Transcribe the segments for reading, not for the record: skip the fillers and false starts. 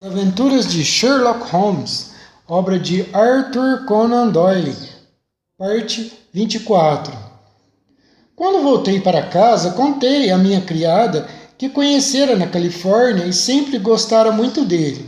Aventuras de Sherlock Holmes, obra de Arthur Conan Doyle, parte 24. Quando voltei para casa, contei à minha criada que conhecera na Califórnia e sempre gostara muito dele.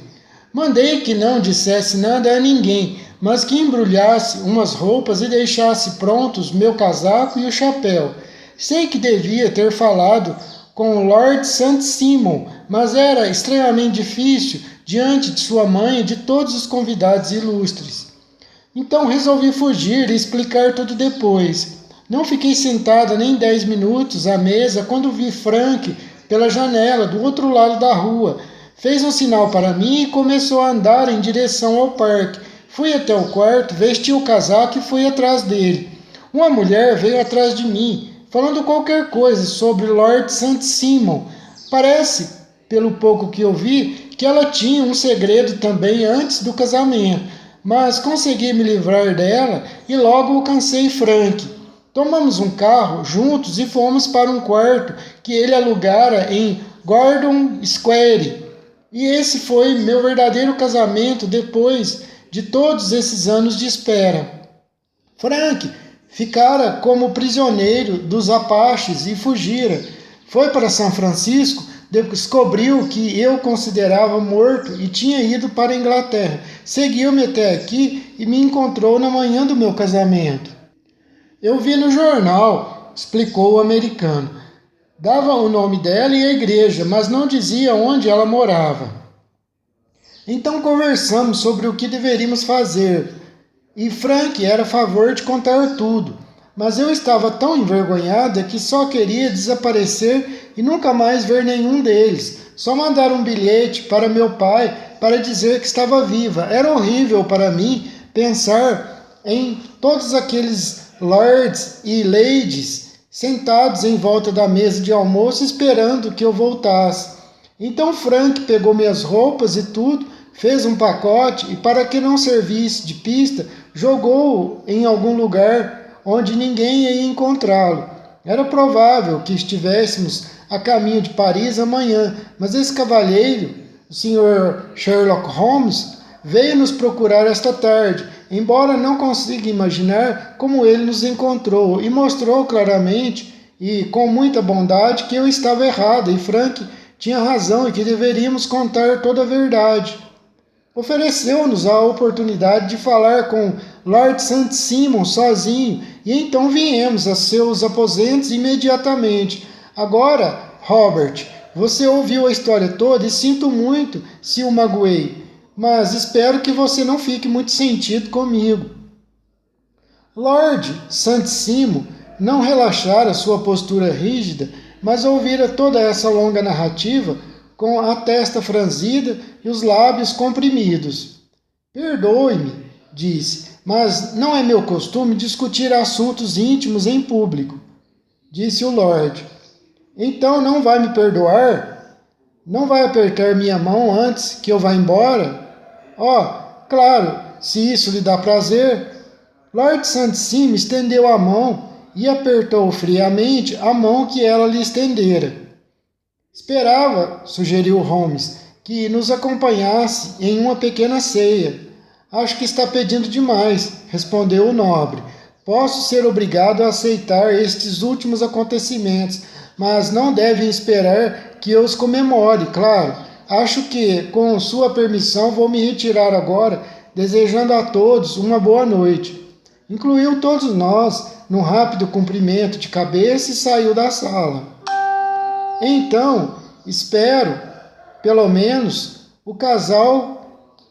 Mandei que não dissesse nada a ninguém, mas que embrulhasse umas roupas e deixasse prontos meu casaco e o chapéu. Sei que devia ter falado com o Lord St. Simon, mas era extremamente difícil diante de sua mãe e de todos os convidados ilustres. Então resolvi fugir e explicar tudo depois. Não fiquei sentada nem 10 minutos à mesa quando vi Frank pela janela do outro lado da rua. Fez um sinal para mim e começou a andar em direção ao parque. Fui até o quarto, vesti o casaco e fui atrás dele. Uma mulher veio atrás de mim, falando qualquer coisa sobre Lord St. Simon. Parece, pelo pouco que eu vi, que ela tinha um segredo também antes do casamento, mas consegui me livrar dela e logo alcancei Frank. Tomamos um carro juntos e fomos para um quarto que ele alugara em Gordon Square. E esse foi meu verdadeiro casamento depois de todos esses anos de espera. Frank ficara como prisioneiro dos Apaches e fugira. Foi para São Francisco, descobriu que eu considerava morto e tinha ido para a Inglaterra. Seguiu-me até aqui e me encontrou na manhã do meu casamento. Eu vi no jornal, explicou o americano. Dava o nome dela e a igreja, mas não dizia onde ela morava. Então conversamos sobre o que deveríamos fazer, e Frank era a favor de contar tudo, mas eu estava tão envergonhada que só queria desaparecer e nunca mais ver nenhum deles. Só mandar um bilhete para meu pai para dizer que estava viva. Era horrível para mim pensar em todos aqueles lords e ladies sentados em volta da mesa de almoço esperando que eu voltasse. Então Frank pegou minhas roupas e tudo, fez um pacote e, para que não servisse de pista, jogou-o em algum lugar onde ninguém ia encontrá-lo. Era provável que estivéssemos a caminho de Paris amanhã, mas esse cavalheiro, o Sr. Sherlock Holmes, veio nos procurar esta tarde, embora não consiga imaginar como ele nos encontrou, e mostrou claramente e com muita bondade que eu estava errado e Frank tinha razão e que deveríamos contar toda a verdade. Ofereceu-nos a oportunidade de falar com Lord St. Simon sozinho, e então viemos a seus aposentos imediatamente. Agora, Robert, você ouviu a história toda e sinto muito se o magoei, mas espero que você não fique muito sentido comigo. Lord St. Simon não relaxara sua postura rígida, mas ouvira toda essa longa narrativa com a testa franzida e os lábios comprimidos. Perdoe-me, disse, mas não é meu costume discutir assuntos íntimos em público, disse o Lorde. Então não vai me perdoar? Não vai apertar minha mão antes que eu vá embora? Claro, se isso lhe dá prazer. Lord St. Simon estendeu a mão e apertou friamente a mão que ela lhe estendera. Esperava, sugeriu Holmes, que nos acompanhasse em uma pequena ceia. Acho que está pedindo demais, respondeu o nobre. Posso ser obrigado a aceitar estes últimos acontecimentos, mas não devem esperar que eu os comemore, claro. Acho que, com sua permissão, vou me retirar agora, desejando a todos uma boa noite. Incluiu todos nós num rápido cumprimento de cabeça e saiu da sala. Então, espero, pelo menos, o casal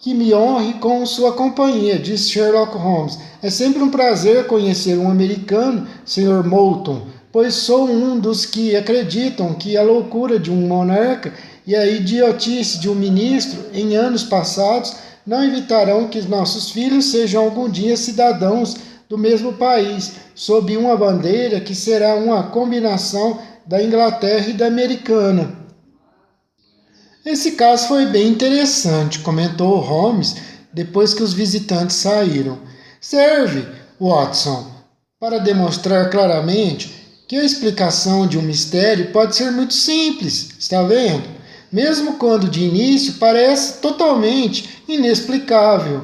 que me honre com sua companhia, disse Sherlock Holmes. É sempre um prazer conhecer um americano, Sr. Moulton, pois sou um dos que acreditam que a loucura de um monarca e a idiotice de um ministro em anos passados não evitarão que nossos filhos sejam algum dia cidadãos do mesmo país, sob uma bandeira que será uma combinação da Inglaterra e da Americana. Esse caso foi bem interessante, comentou Holmes depois que os visitantes saíram. Serve, Watson, para demonstrar claramente que a explicação de um mistério pode ser muito simples, está vendo? mesmo quando de início parece totalmente inexplicável.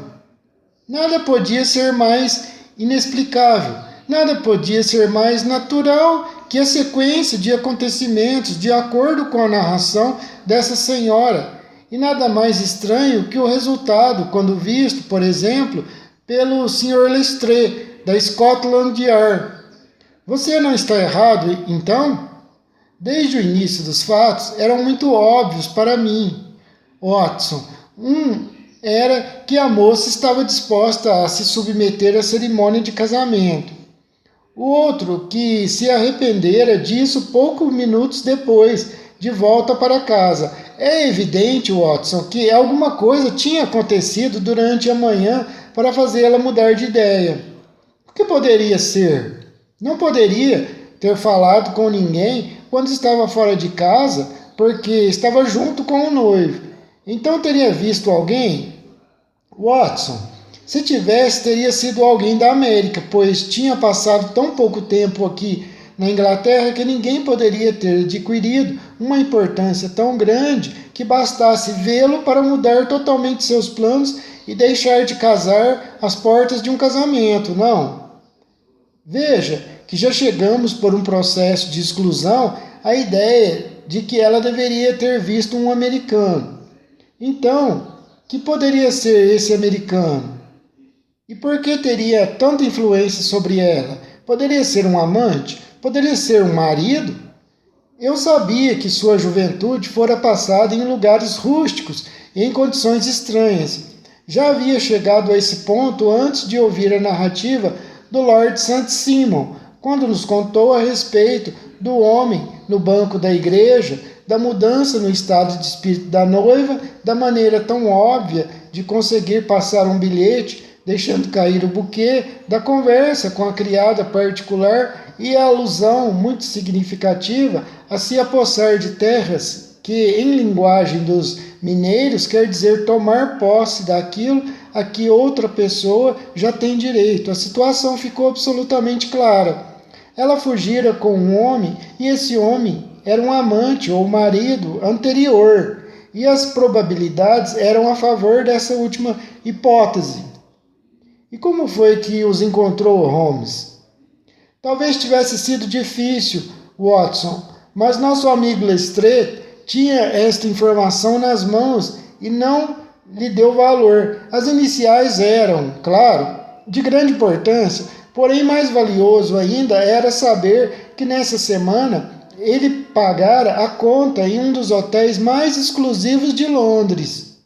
Nada podia ser mais inexplicável, nada podia ser mais natural que a sequência de acontecimentos de acordo com a narração dessa senhora, e nada mais estranho que o resultado quando visto, por exemplo, pelo Sr. Lestrade, da Scotland Yard. Você não está errado, então? Desde o início dos fatos, eram muito óbvios para mim, Watson. Era que a moça estava disposta a se submeter à cerimônia de casamento. O outro, que se arrependera disso poucos minutos depois, de volta para casa. É evidente, Watson, que alguma coisa tinha acontecido durante a manhã para fazê-la mudar de ideia. O que poderia ser? Não poderia ter falado com ninguém quando estava fora de casa, porque estava junto com o noivo. Então teria visto alguém? Watson, se tivesse, teria sido alguém da América, pois tinha passado tão pouco tempo aqui na Inglaterra que ninguém poderia ter adquirido uma importância tão grande que bastasse vê-lo para mudar totalmente seus planos e deixar de casar às portas de um casamento, não? Veja que já chegamos por um processo de exclusão à ideia de que ela deveria ter visto um americano. Então, que poderia ser esse americano? E por que teria tanta influência sobre ela? Poderia ser um amante? Poderia ser um marido? Eu sabia que sua juventude fora passada em lugares rústicos e em condições estranhas. Já havia chegado a esse ponto antes de ouvir a narrativa do Lord St. Simon, quando nos contou a respeito do homem no banco da igreja, da mudança no estado de espírito da noiva, da maneira tão óbvia de conseguir passar um bilhete, deixando cair o buquê, da conversa com a criada particular e a alusão muito significativa a se apossar de terras, que em linguagem dos mineiros quer dizer tomar posse daquilo a que outra pessoa já tem direito. A situação ficou absolutamente clara. Ela fugira com um homem e esse homem era um amante ou marido anterior, e as probabilidades eram a favor dessa última hipótese. E como foi que os encontrou, Holmes? Talvez tivesse sido difícil, Watson, mas nosso amigo Lestrade tinha esta informação nas mãos e não lhe deu valor. As iniciais eram, claro, de grande importância, porém mais valioso ainda era saber que nessa semana ele pagara a conta em um dos hotéis mais exclusivos de Londres.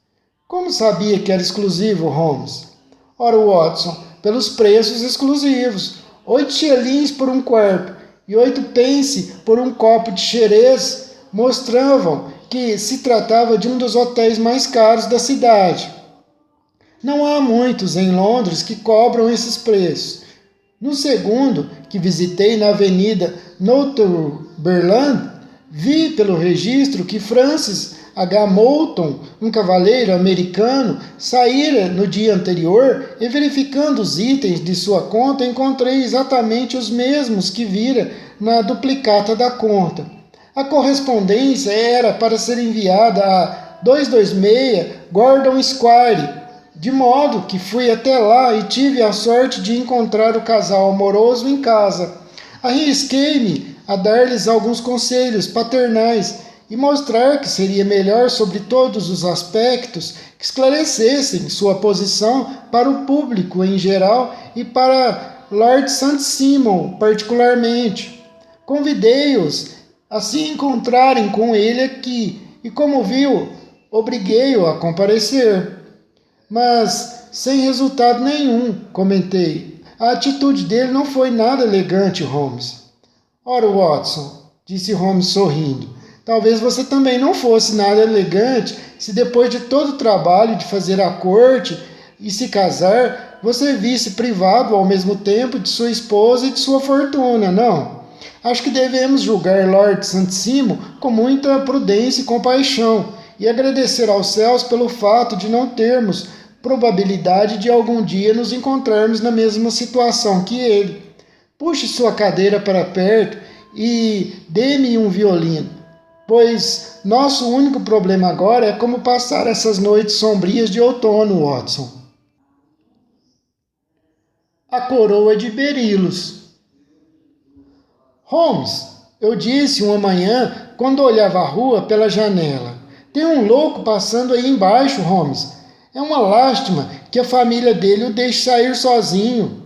Como sabia que era exclusivo, Holmes? Ora, Watson, pelos preços exclusivos. 8 shillings por um quarto e 8 pence por um copo de xerez mostravam que se tratava de um dos hotéis mais caros da cidade. Não há muitos em Londres que cobram esses preços. No segundo, que visitei na Avenida Northumberland, vi pelo registro que Francis H. Moulton, um cavalheiro americano, saíra no dia anterior e, verificando os itens de sua conta, encontrei exatamente os mesmos que vira na duplicata da conta. A correspondência era para ser enviada a 226 Gordon Square, de modo que fui até lá e tive a sorte de encontrar o casal amoroso em casa. Arrisquei-me a dar-lhes alguns conselhos paternais e mostrar que seria melhor, sobre todos os aspectos, que esclarecessem sua posição para o público em geral e para Lord St. Simon particularmente. Convidei-os a se encontrarem com ele aqui e, como viu, obriguei-o a comparecer. Mas sem resultado nenhum, comentei. A atitude dele não foi nada elegante, Holmes. Ora, Watson, disse Holmes sorrindo, talvez você também não fosse nada elegante se depois de todo o trabalho de fazer a corte e se casar, você visse privado ao mesmo tempo de sua esposa e de sua fortuna, não? Acho que devemos julgar Lord St. Simon com muita prudência e compaixão e agradecer aos céus pelo fato de não termos probabilidade de algum dia nos encontrarmos na mesma situação que ele. Puxe sua cadeira para perto e dê-me um violino. pois nosso único problema agora é como passar essas noites sombrias de outono, Watson. A coroa de berilos. Holmes, eu disse uma manhã quando olhava a rua pela janela. Tem um louco passando aí embaixo, Holmes. É uma lástima que a família dele o deixe sair sozinho.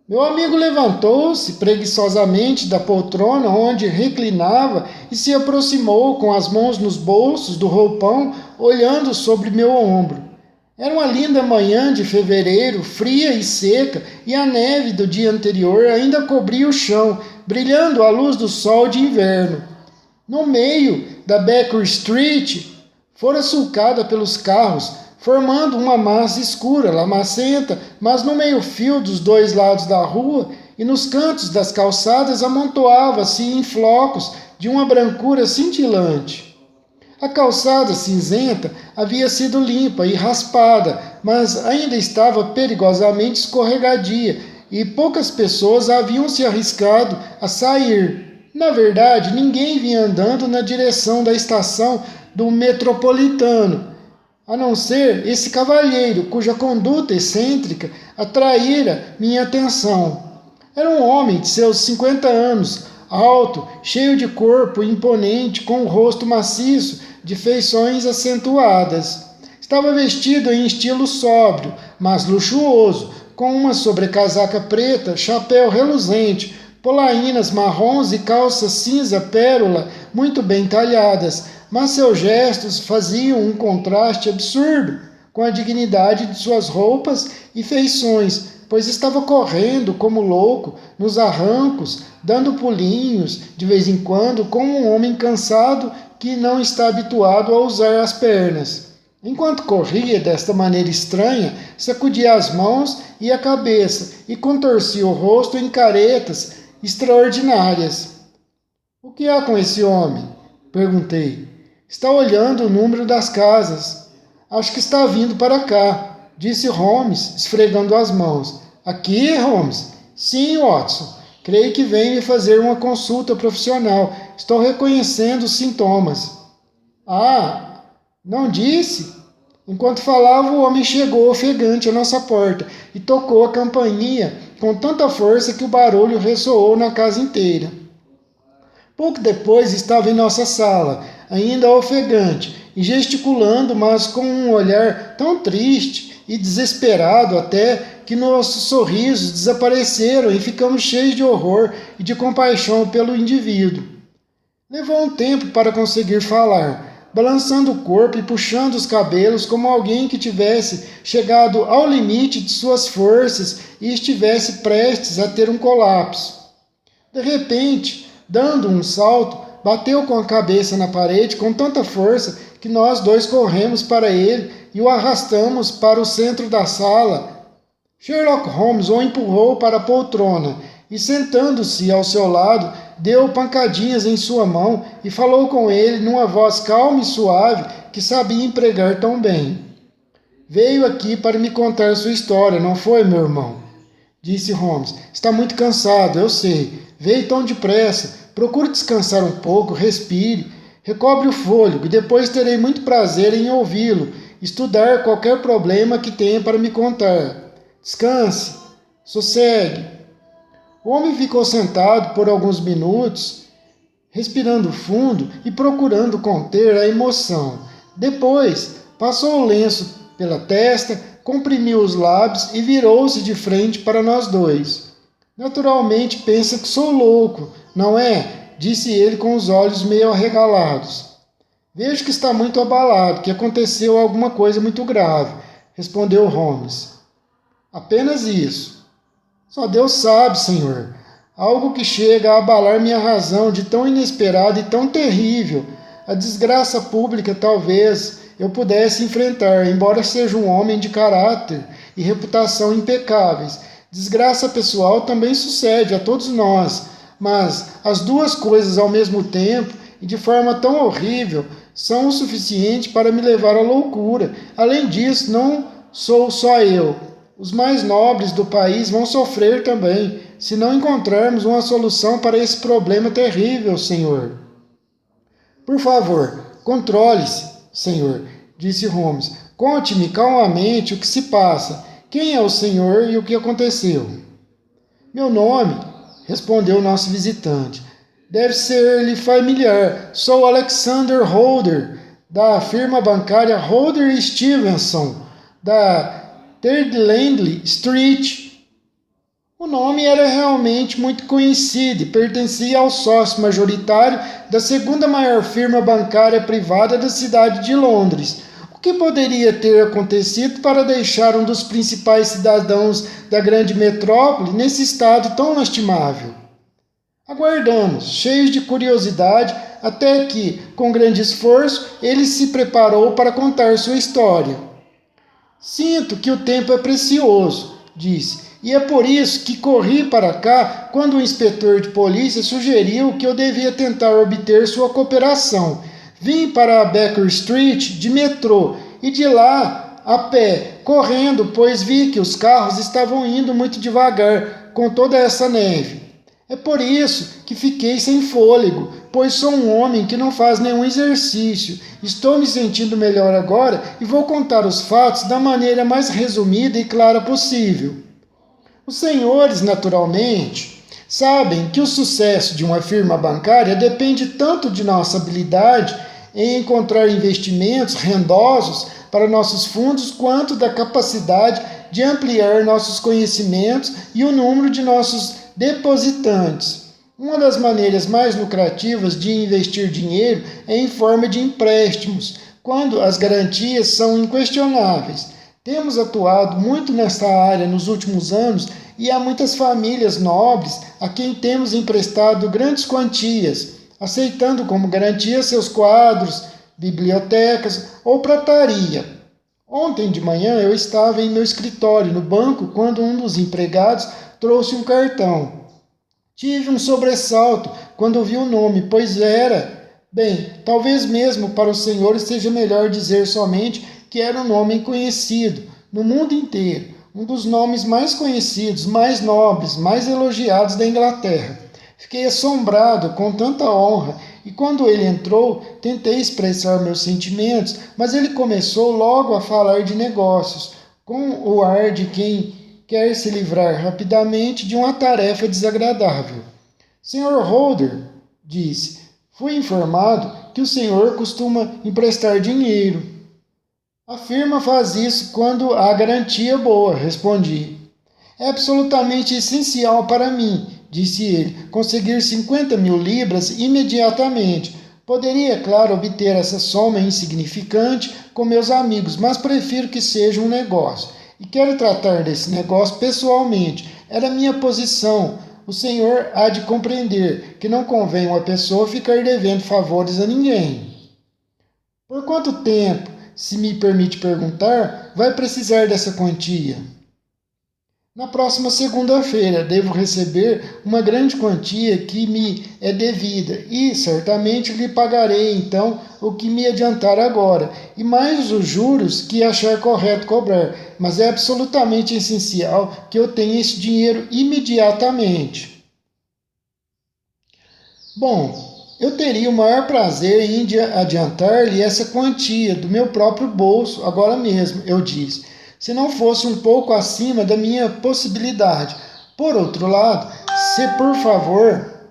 Meu amigo levantou-se preguiçosamente da poltrona onde reclinava e se aproximou com as mãos nos bolsos do roupão, olhando sobre meu ombro. Era uma linda manhã de fevereiro, fria e seca, e a neve do dia anterior ainda cobria o chão, brilhando à luz do sol de inverno. No meio da Baker Street, fora sulcada pelos carros, formando uma massa escura, lamacenta, mas no meio-fio dos dois lados da rua e nos cantos das calçadas amontoava-se em flocos de uma brancura cintilante. A calçada cinzenta havia sido limpa e raspada, mas ainda estava perigosamente escorregadia e poucas pessoas haviam se arriscado a sair. Na verdade, ninguém vinha andando na direção da estação do Metropolitano, a não ser esse cavalheiro, cuja conduta excêntrica atraíra minha atenção. Era um homem de seus 50 anos, alto, cheio de corpo imponente, com o rosto maciço, de feições acentuadas. Estava vestido em estilo sóbrio, mas luxuoso, com uma sobrecasaca preta, chapéu reluzente, polainas marrons e calças cinza pérola muito bem talhadas, mas seus gestos faziam um contraste absurdo com a dignidade de suas roupas e feições, pois estava correndo como louco nos arrancos, dando pulinhos de vez em quando, como um homem cansado que não está habituado a usar as pernas. Enquanto corria desta maneira estranha, sacudia as mãos e a cabeça e contorcia o rosto em caretas extraordinárias. O que há com esse homem? Perguntei. Está olhando o número das casas. Acho que está vindo para cá, disse Holmes, esfregando as mãos. Aqui, Holmes? Sim, Watson. Creio que vem me fazer uma consulta profissional. Estou reconhecendo os sintomas. Ah, não disse? Enquanto falava, o homem chegou ofegante à nossa porta e tocou a campainha com tanta força que o barulho ressoou na casa inteira. Pouco depois estava em nossa sala, ainda ofegante, e gesticulando, mas com um olhar tão triste e desesperado até que nossos sorrisos desapareceram e ficamos cheios de horror e de compaixão pelo indivíduo. Levou um tempo para conseguir falar, balançando o corpo e puxando os cabelos como alguém que tivesse chegado ao limite de suas forças e estivesse prestes a ter um colapso. De repente, dando um salto, bateu com a cabeça na parede com tanta força que nós dois corremos para ele e o arrastamos para o centro da sala. Sherlock Holmes o empurrou para a poltrona e, sentando-se ao seu lado, deu pancadinhas em sua mão e falou com ele numa voz calma e suave que sabia empregar tão bem. Veio aqui para me contar sua história, não foi, meu irmão? Disse Holmes. Está muito cansado, eu sei. Veio tão depressa. Procure descansar um pouco, respire, recobre o fôlego e depois terei muito prazer em ouvi-lo, estudar qualquer problema que tenha para me contar. Descanse, sossegue. O homem ficou sentado por alguns minutos, respirando fundo e procurando conter a emoção. Depois, passou o lenço pela testa, comprimiu os lábios e virou-se de frente para nós dois. Naturalmente pensa que sou louco, não é? Disse ele com os olhos meio arregalados. Vejo que está muito abalado, que aconteceu alguma coisa muito grave, respondeu Holmes. Apenas isso. Só Deus sabe, senhor. Algo que chega a abalar minha razão de tão inesperado e tão terrível. A desgraça pública talvez eu pudesse enfrentar, embora seja um homem de caráter e reputação impecáveis. Desgraça pessoal também sucede a todos nós, mas as duas coisas ao mesmo tempo e de forma tão horrível são o suficiente para me levar à loucura. Além disso, não sou só eu. Os mais nobres do país vão sofrer também, se não encontrarmos uma solução para esse problema terrível, senhor. Por favor, controle-se, senhor, disse Holmes. Conte-me calmamente o que se passa. Quem é o senhor e o que aconteceu? Meu nome, respondeu nosso visitante, deve ser-lhe familiar. Sou Alexander Holder, da firma bancária Holder Stevenson, da Third Landley Street. O nome era realmente muito conhecido e pertencia ao sócio majoritário da segunda maior firma bancária privada da cidade de Londres. O que poderia ter acontecido para deixar um dos principais cidadãos da grande metrópole nesse estado tão lastimável? Aguardamos, cheios de curiosidade, até que, com grande esforço, ele se preparou para contar sua história. Sinto que o tempo é precioso, disse, e é por isso que corri para cá quando o inspetor de polícia sugeriu que eu devia tentar obter sua cooperação. Vim para a Baker Street de metrô e de lá a pé, correndo, pois vi que os carros estavam indo muito devagar com toda essa neve. É por isso que fiquei sem fôlego, pois sou um homem que não faz nenhum exercício. Estou me sentindo melhor agora e vou contar os fatos da maneira mais resumida e clara possível. Os senhores, naturalmente, sabem que o sucesso de uma firma bancária depende tanto de nossa habilidade em encontrar investimentos rendosos para nossos fundos, quanto da capacidade de ampliar nossos conhecimentos e o número de nossos depositantes. Uma das maneiras mais lucrativas de investir dinheiro é em forma de empréstimos, quando as garantias são inquestionáveis. Temos atuado muito nesta área nos últimos anos e há muitas famílias nobres a quem temos emprestado grandes quantias, aceitando como garantia seus quadros, bibliotecas ou prataria. Ontem de manhã eu estava em meu escritório no banco quando um dos empregados trouxe um cartão. Tive um sobressalto quando vi o nome, pois era... Bem, talvez mesmo para os senhores seja melhor dizer somente que era um nome conhecido no mundo inteiro, um dos nomes mais conhecidos, mais nobres, mais elogiados da Inglaterra. Fiquei assombrado com tanta honra e quando ele entrou, tentei expressar meus sentimentos, mas ele começou logo a falar de negócios, com o ar de quem quer se livrar rapidamente de uma tarefa desagradável. Sr. Holder, disse, fui informado que o senhor costuma emprestar dinheiro. A firma faz isso quando há garantia boa, respondi. É absolutamente essencial para mim, disse ele, conseguir 50.000 libras imediatamente. Poderia, claro, obter essa soma insignificante com meus amigos, mas prefiro que seja um negócio. E quero tratar desse negócio pessoalmente. Era minha posição. O senhor há de compreender que não convém uma pessoa ficar devendo favores a ninguém. Por quanto tempo, se me permite perguntar, vai precisar dessa quantia? Na próxima segunda-feira devo receber uma grande quantia que me é devida e certamente lhe pagarei então o que me adiantar agora e mais os juros que achar correto cobrar, mas é absolutamente essencial que eu tenha esse dinheiro imediatamente. Bom, eu teria o maior prazer em adiantar-lhe essa quantia do meu próprio bolso agora mesmo, eu disse, se não fosse um pouco acima da minha possibilidade. Por outro lado, se por favor,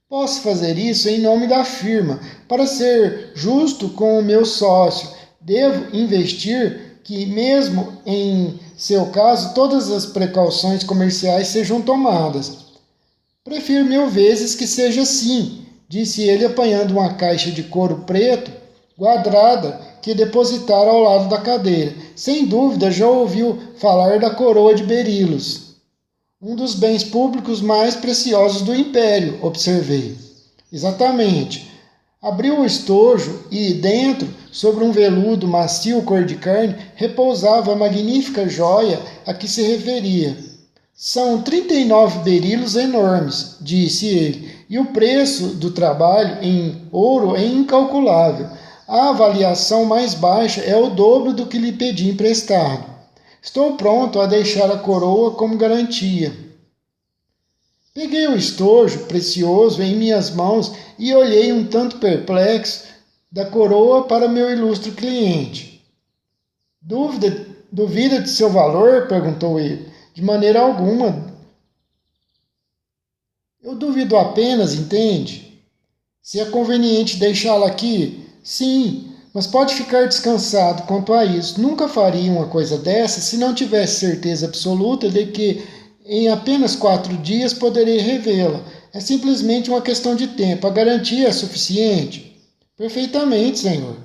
posso fazer isso em nome da firma, para ser justo com o meu sócio. Devo investir que, mesmo em seu caso, todas as precauções comerciais sejam tomadas. Prefiro 1000 vezes que seja assim, disse ele apanhando uma caixa de couro preto, quadrada, que depositara ao lado da cadeira. Sem dúvida já ouviu falar da coroa de berilos. Um dos bens públicos mais preciosos do Império, observei. Exatamente. Abriu o estojo e, dentro, sobre um veludo macio cor de carne, repousava a magnífica joia a que se referia. São 39 berilos enormes, disse ele, e o preço do trabalho em ouro é incalculável. A avaliação mais baixa é o dobro do que lhe pedi emprestado. Estou pronto a deixar a coroa como garantia. Peguei o estojo precioso em minhas mãos e olhei um tanto perplexo da coroa para meu ilustre cliente. Duvida de seu valor? Perguntou ele. De maneira alguma. Eu duvido apenas, entende? Se é conveniente deixá-la aqui, sim, mas pode ficar descansado quanto a isso. Nunca faria uma coisa dessa se não tivesse certeza absoluta de que em apenas 4 dias poderei revê-la. É simplesmente uma questão de tempo. A garantia é suficiente? Perfeitamente, senhor.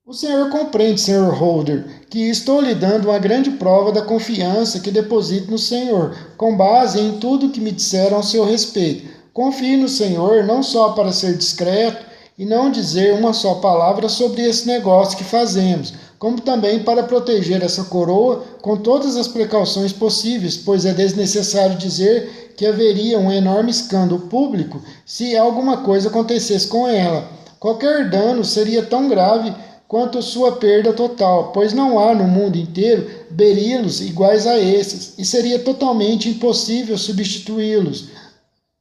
O senhor compreende, senhor Holder, que estou lhe dando uma grande prova da confiança que deposito no senhor, com base em tudo que me disseram ao seu respeito. Confie no senhor não só para ser discreto e não dizer uma só palavra sobre esse negócio que fazemos, como também para proteger essa coroa com todas as precauções possíveis, pois é desnecessário dizer que haveria um enorme escândalo público se alguma coisa acontecesse com ela. Qualquer dano seria tão grave quanto sua perda total, pois não há no mundo inteiro berilos iguais a esses, e seria totalmente impossível substituí-los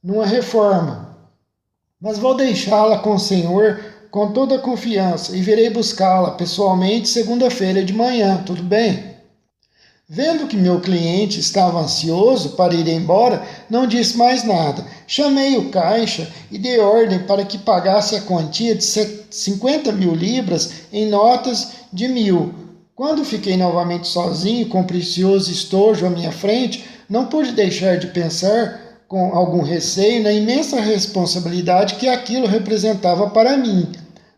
numa reforma. Mas vou deixá-la com o senhor com toda a confiança e virei buscá-la pessoalmente segunda-feira de manhã, tudo bem? Vendo que meu cliente estava ansioso para ir embora, não disse mais nada. Chamei o caixa e dei ordem para que pagasse a quantia de 50 mil libras em notas de 1.000. Quando fiquei novamente sozinho, com o precioso estojo à minha frente, não pude deixar de pensar com algum receio na imensa responsabilidade que aquilo representava para mim.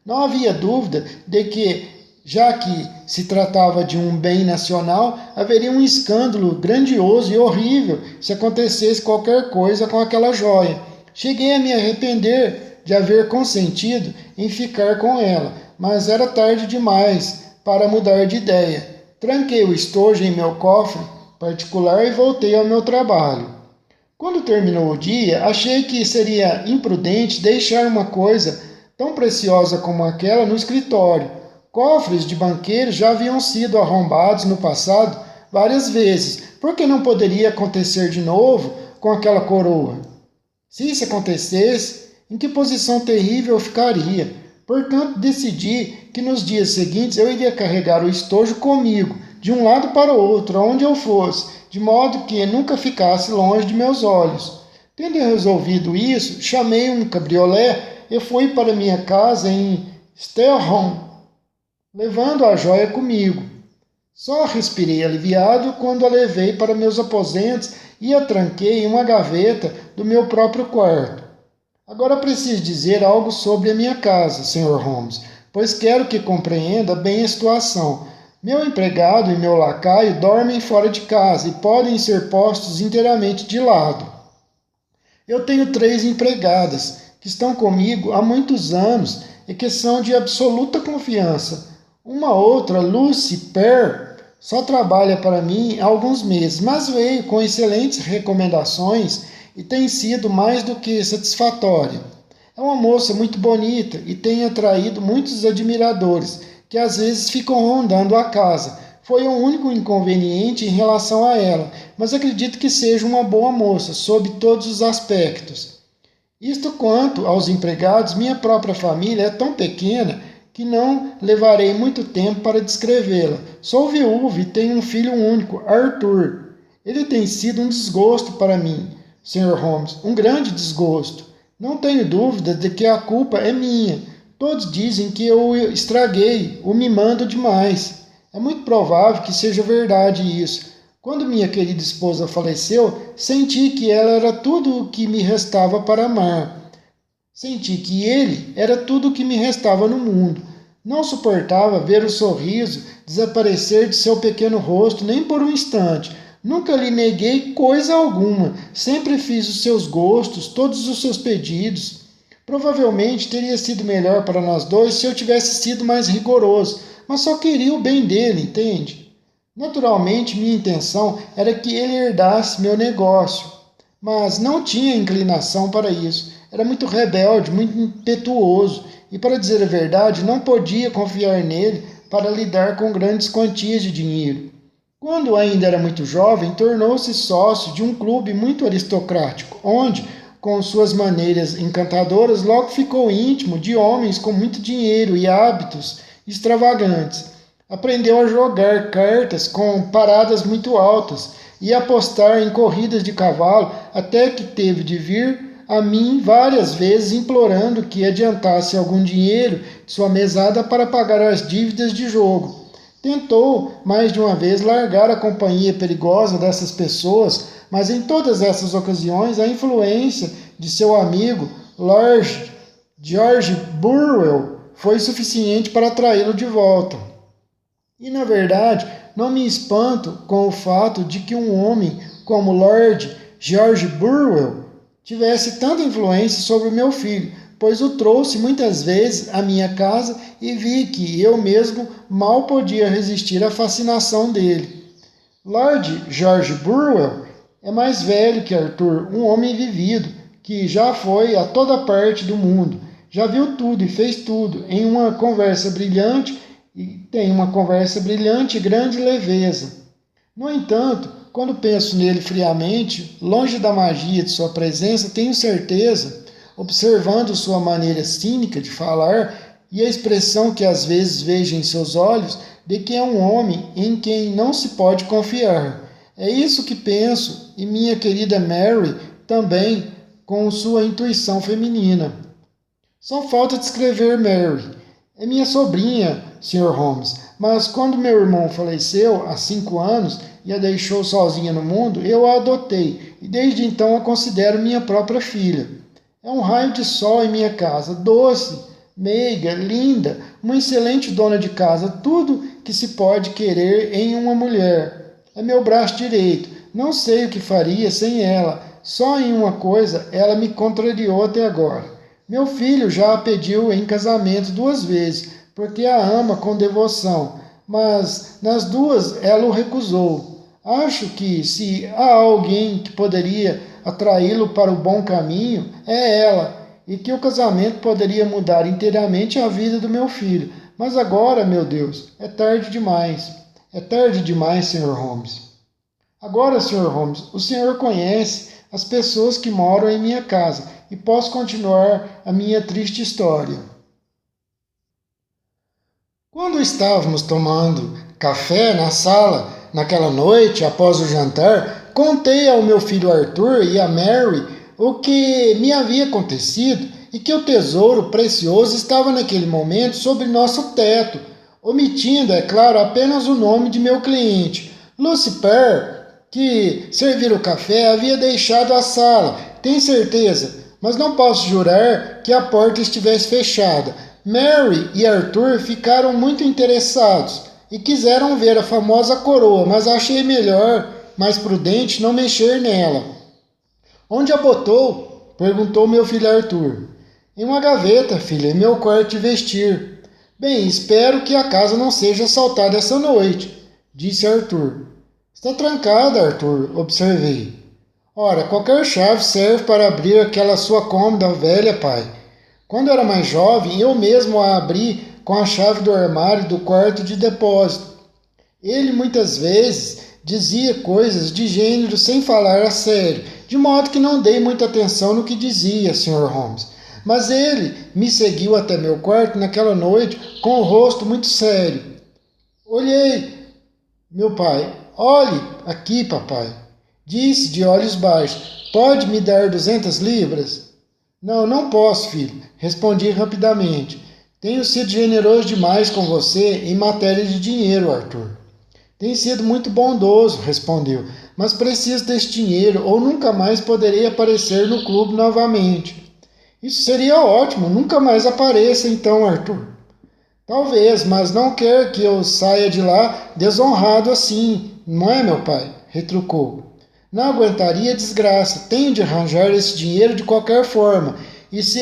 Não havia dúvida de que, já que se tratava de um bem nacional, haveria um escândalo grandioso e horrível se acontecesse qualquer coisa com aquela joia. Cheguei a me arrepender de haver consentido em ficar com ela, mas era tarde demais para mudar de ideia. Tranquei o estojo em meu cofre particular e voltei ao meu trabalho. Quando terminou o dia, achei que seria imprudente deixar uma coisa tão preciosa como aquela no escritório. Cofres de banqueiros já haviam sido arrombados no passado várias vezes. Por que não poderia acontecer de novo com aquela coroa? Se isso acontecesse, em que posição terrível eu ficaria? Portanto, decidi que nos dias seguintes eu iria carregar o estojo comigo, de um lado para o outro, aonde eu fosse, de modo que nunca ficasse longe de meus olhos. Tendo resolvido isso, chamei um cabriolé e fui para minha casa em Stelholm, levando a joia comigo. Só respirei aliviado quando a levei para meus aposentos e a tranquei em uma gaveta do meu próprio quarto. Agora preciso dizer algo sobre a minha casa, Sr. Holmes, pois quero que compreenda bem a situação. Meu empregado e meu lacaio dormem fora de casa e podem ser postos inteiramente de lado. Eu tenho 3 empregadas que estão comigo há muitos anos e que são de absoluta confiança. Uma outra, Lucy Pear, só trabalha para mim há alguns meses, mas veio com excelentes recomendações e tem sido mais do que satisfatória. É uma moça muito bonita e tem atraído muitos admiradores, que às vezes ficam rondando a casa. Foi o único inconveniente em relação a ela, mas acredito que seja uma boa moça, sob todos os aspectos. Isto quanto aos empregados, minha própria família é tão pequena que não levarei muito tempo para descrevê-la. Sou viúva e tenho um filho único, Arthur. Ele tem sido um desgosto para mim, Sr. Holmes, um grande desgosto. Não tenho dúvida de que a culpa é minha. Todos dizem que eu o estraguei, o mimando demais. É muito provável que seja verdade isso. Quando minha querida esposa faleceu, senti que ela era tudo o que me restava para amar. Senti que ele era tudo o que me restava no mundo. Não suportava ver o sorriso desaparecer de seu pequeno rosto nem por um instante. Nunca lhe neguei coisa alguma. Sempre fiz os seus gostos, todos os seus pedidos. Provavelmente teria sido melhor para nós dois se eu tivesse sido mais rigoroso, mas só queria o bem dele, entende? Naturalmente, minha intenção era que ele herdasse meu negócio, mas não tinha inclinação para isso. Era muito rebelde, muito impetuoso, e, para dizer a verdade, não podia confiar nele para lidar com grandes quantias de dinheiro. Quando ainda era muito jovem, tornou-se sócio de um clube muito aristocrático, onde, com suas maneiras encantadoras, logo ficou íntimo de homens com muito dinheiro e hábitos extravagantes. Aprendeu a jogar cartas com paradas muito altas e apostar em corridas de cavalo, até que teve de vir a mim várias vezes implorando que adiantasse algum dinheiro de sua mesada para pagar as dívidas de jogo. Tentou mais de uma vez largar a companhia perigosa dessas pessoas, mas em todas essas ocasiões a influência de seu amigo Lord George Burwell foi suficiente para atraí-lo de volta. E na verdade, não me espanto com o fato de que um homem como Lord George Burwell tivesse tanta influência sobre meu filho, pois o trouxe muitas vezes à minha casa e vi que eu mesmo mal podia resistir à fascinação dele. Lord George Burwell é mais velho que Arthur, um homem vivido, que já foi a toda parte do mundo, já viu tudo e fez tudo, em uma conversa brilhante, e tem uma conversa brilhante e grande leveza. No entanto, quando penso nele friamente, longe da magia de sua presença, tenho certeza, observando sua maneira cínica de falar e a expressão que às vezes vejo em seus olhos, de que é um homem em quem não se pode confiar. É isso que penso, e minha querida Mary também, com sua intuição feminina. Só falta descrever Mary. É minha sobrinha, Sr. Holmes, mas quando meu irmão faleceu há 5 anos e a deixou sozinha no mundo, eu a adotei e desde então a considero minha própria filha. É um raio de sol em minha casa, doce, meiga, linda, uma excelente dona de casa, tudo que se pode querer em uma mulher. É meu braço direito, não sei o que faria sem ela, só em uma coisa ela me contrariou até agora. Meu filho já a pediu em casamento 2 vezes, porque a ama com devoção, mas nas 2 ela o recusou. Acho que se há alguém que poderia atraí-lo para o bom caminho, é ela, e que o casamento poderia mudar inteiramente a vida do meu filho. Mas agora, meu Deus, é tarde demais. É tarde demais, Sr. Holmes. Agora, Sr. Holmes, o senhor conhece as pessoas que moram em minha casa e posso continuar a minha triste história. Quando estávamos tomando café na sala, naquela noite, após o jantar, contei ao meu filho Arthur e a Mary o que me havia acontecido e que o tesouro precioso estava naquele momento sobre nosso teto, omitindo, é claro, apenas o nome de meu cliente. Lucifer, que servira o café, havia deixado a sala, tem certeza, mas não posso jurar que a porta estivesse fechada. Mary e Arthur ficaram muito interessados e quiseram ver a famosa coroa, mas achei melhor, mais prudente, não mexer nela. Onde a botou? Perguntou meu filho Arthur. Em uma gaveta, filha, em meu quarto de vestir. Bem, espero que a casa não seja assaltada essa noite, disse Arthur. Está trancada, Arthur, observei. Ora, qualquer chave serve para abrir aquela sua cômoda velha, pai. Quando era mais jovem, eu mesmo a abri com a chave do armário do quarto de depósito. Ele muitas vezes dizia coisas de gênero sem falar a sério, de modo que não dei muita atenção no que dizia, Sr. Holmes. Mas ele me seguiu até meu quarto naquela noite com o rosto muito sério. Olhei, meu pai. Olhe aqui, papai. Disse de olhos baixos. Pode me dar 200 libras? Não, não posso, filho. Respondi rapidamente. Tenho sido generoso demais com você em matéria de dinheiro, Arthur. Tem sido muito bondoso, respondeu, mas preciso desse dinheiro ou nunca mais poderei aparecer no clube novamente. Isso seria ótimo, nunca mais apareça então, Arthur. Talvez, mas não quer que eu saia de lá desonrado assim, não é, meu pai? Retrucou. Não aguentaria desgraça, tenho de arranjar esse dinheiro de qualquer forma, e se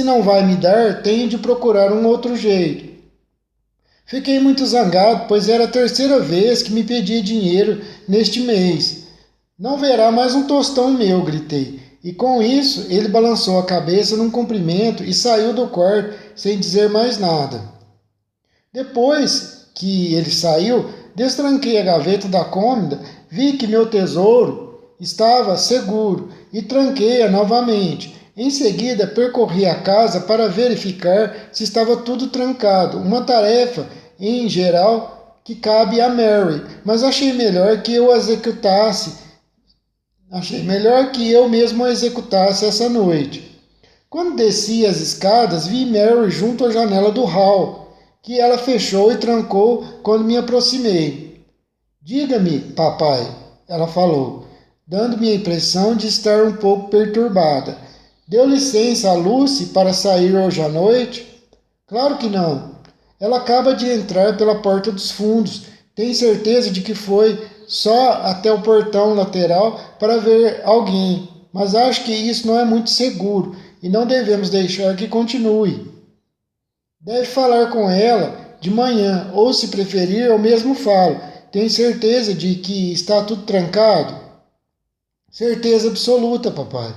não vai me dar, tenho de procurar um outro jeito. Fiquei muito zangado, pois era a 3ª vez que me pedia dinheiro neste mês. Não verá mais um tostão meu, gritei. E com isso, ele balançou a cabeça num cumprimento e saiu do quarto sem dizer mais nada. Depois que ele saiu, Destranquei a gaveta da cômoda, vi que meu tesouro estava seguro e tranquei-a novamente. Em seguida, percorri a casa para verificar se estava tudo trancado, uma tarefa, em geral, que cabe a Mary, mas achei melhor que eu mesmo a executasse essa noite. Quando desci as escadas, vi Mary junto à janela do hall, que ela fechou e trancou quando me aproximei. Diga-me, papai, ela falou, dando-me a impressão de estar um pouco perturbada. Deu licença a Lucy para sair hoje à noite? Claro que não. Ela acaba de entrar pela porta dos fundos. Tenho certeza de que foi só até o portão lateral para ver alguém, mas acho que isso não é muito seguro e não devemos deixar que continue. Deve falar com ela de manhã, ou se preferir, eu mesmo falo. Tem certeza de que está tudo trancado? Certeza absoluta, papai.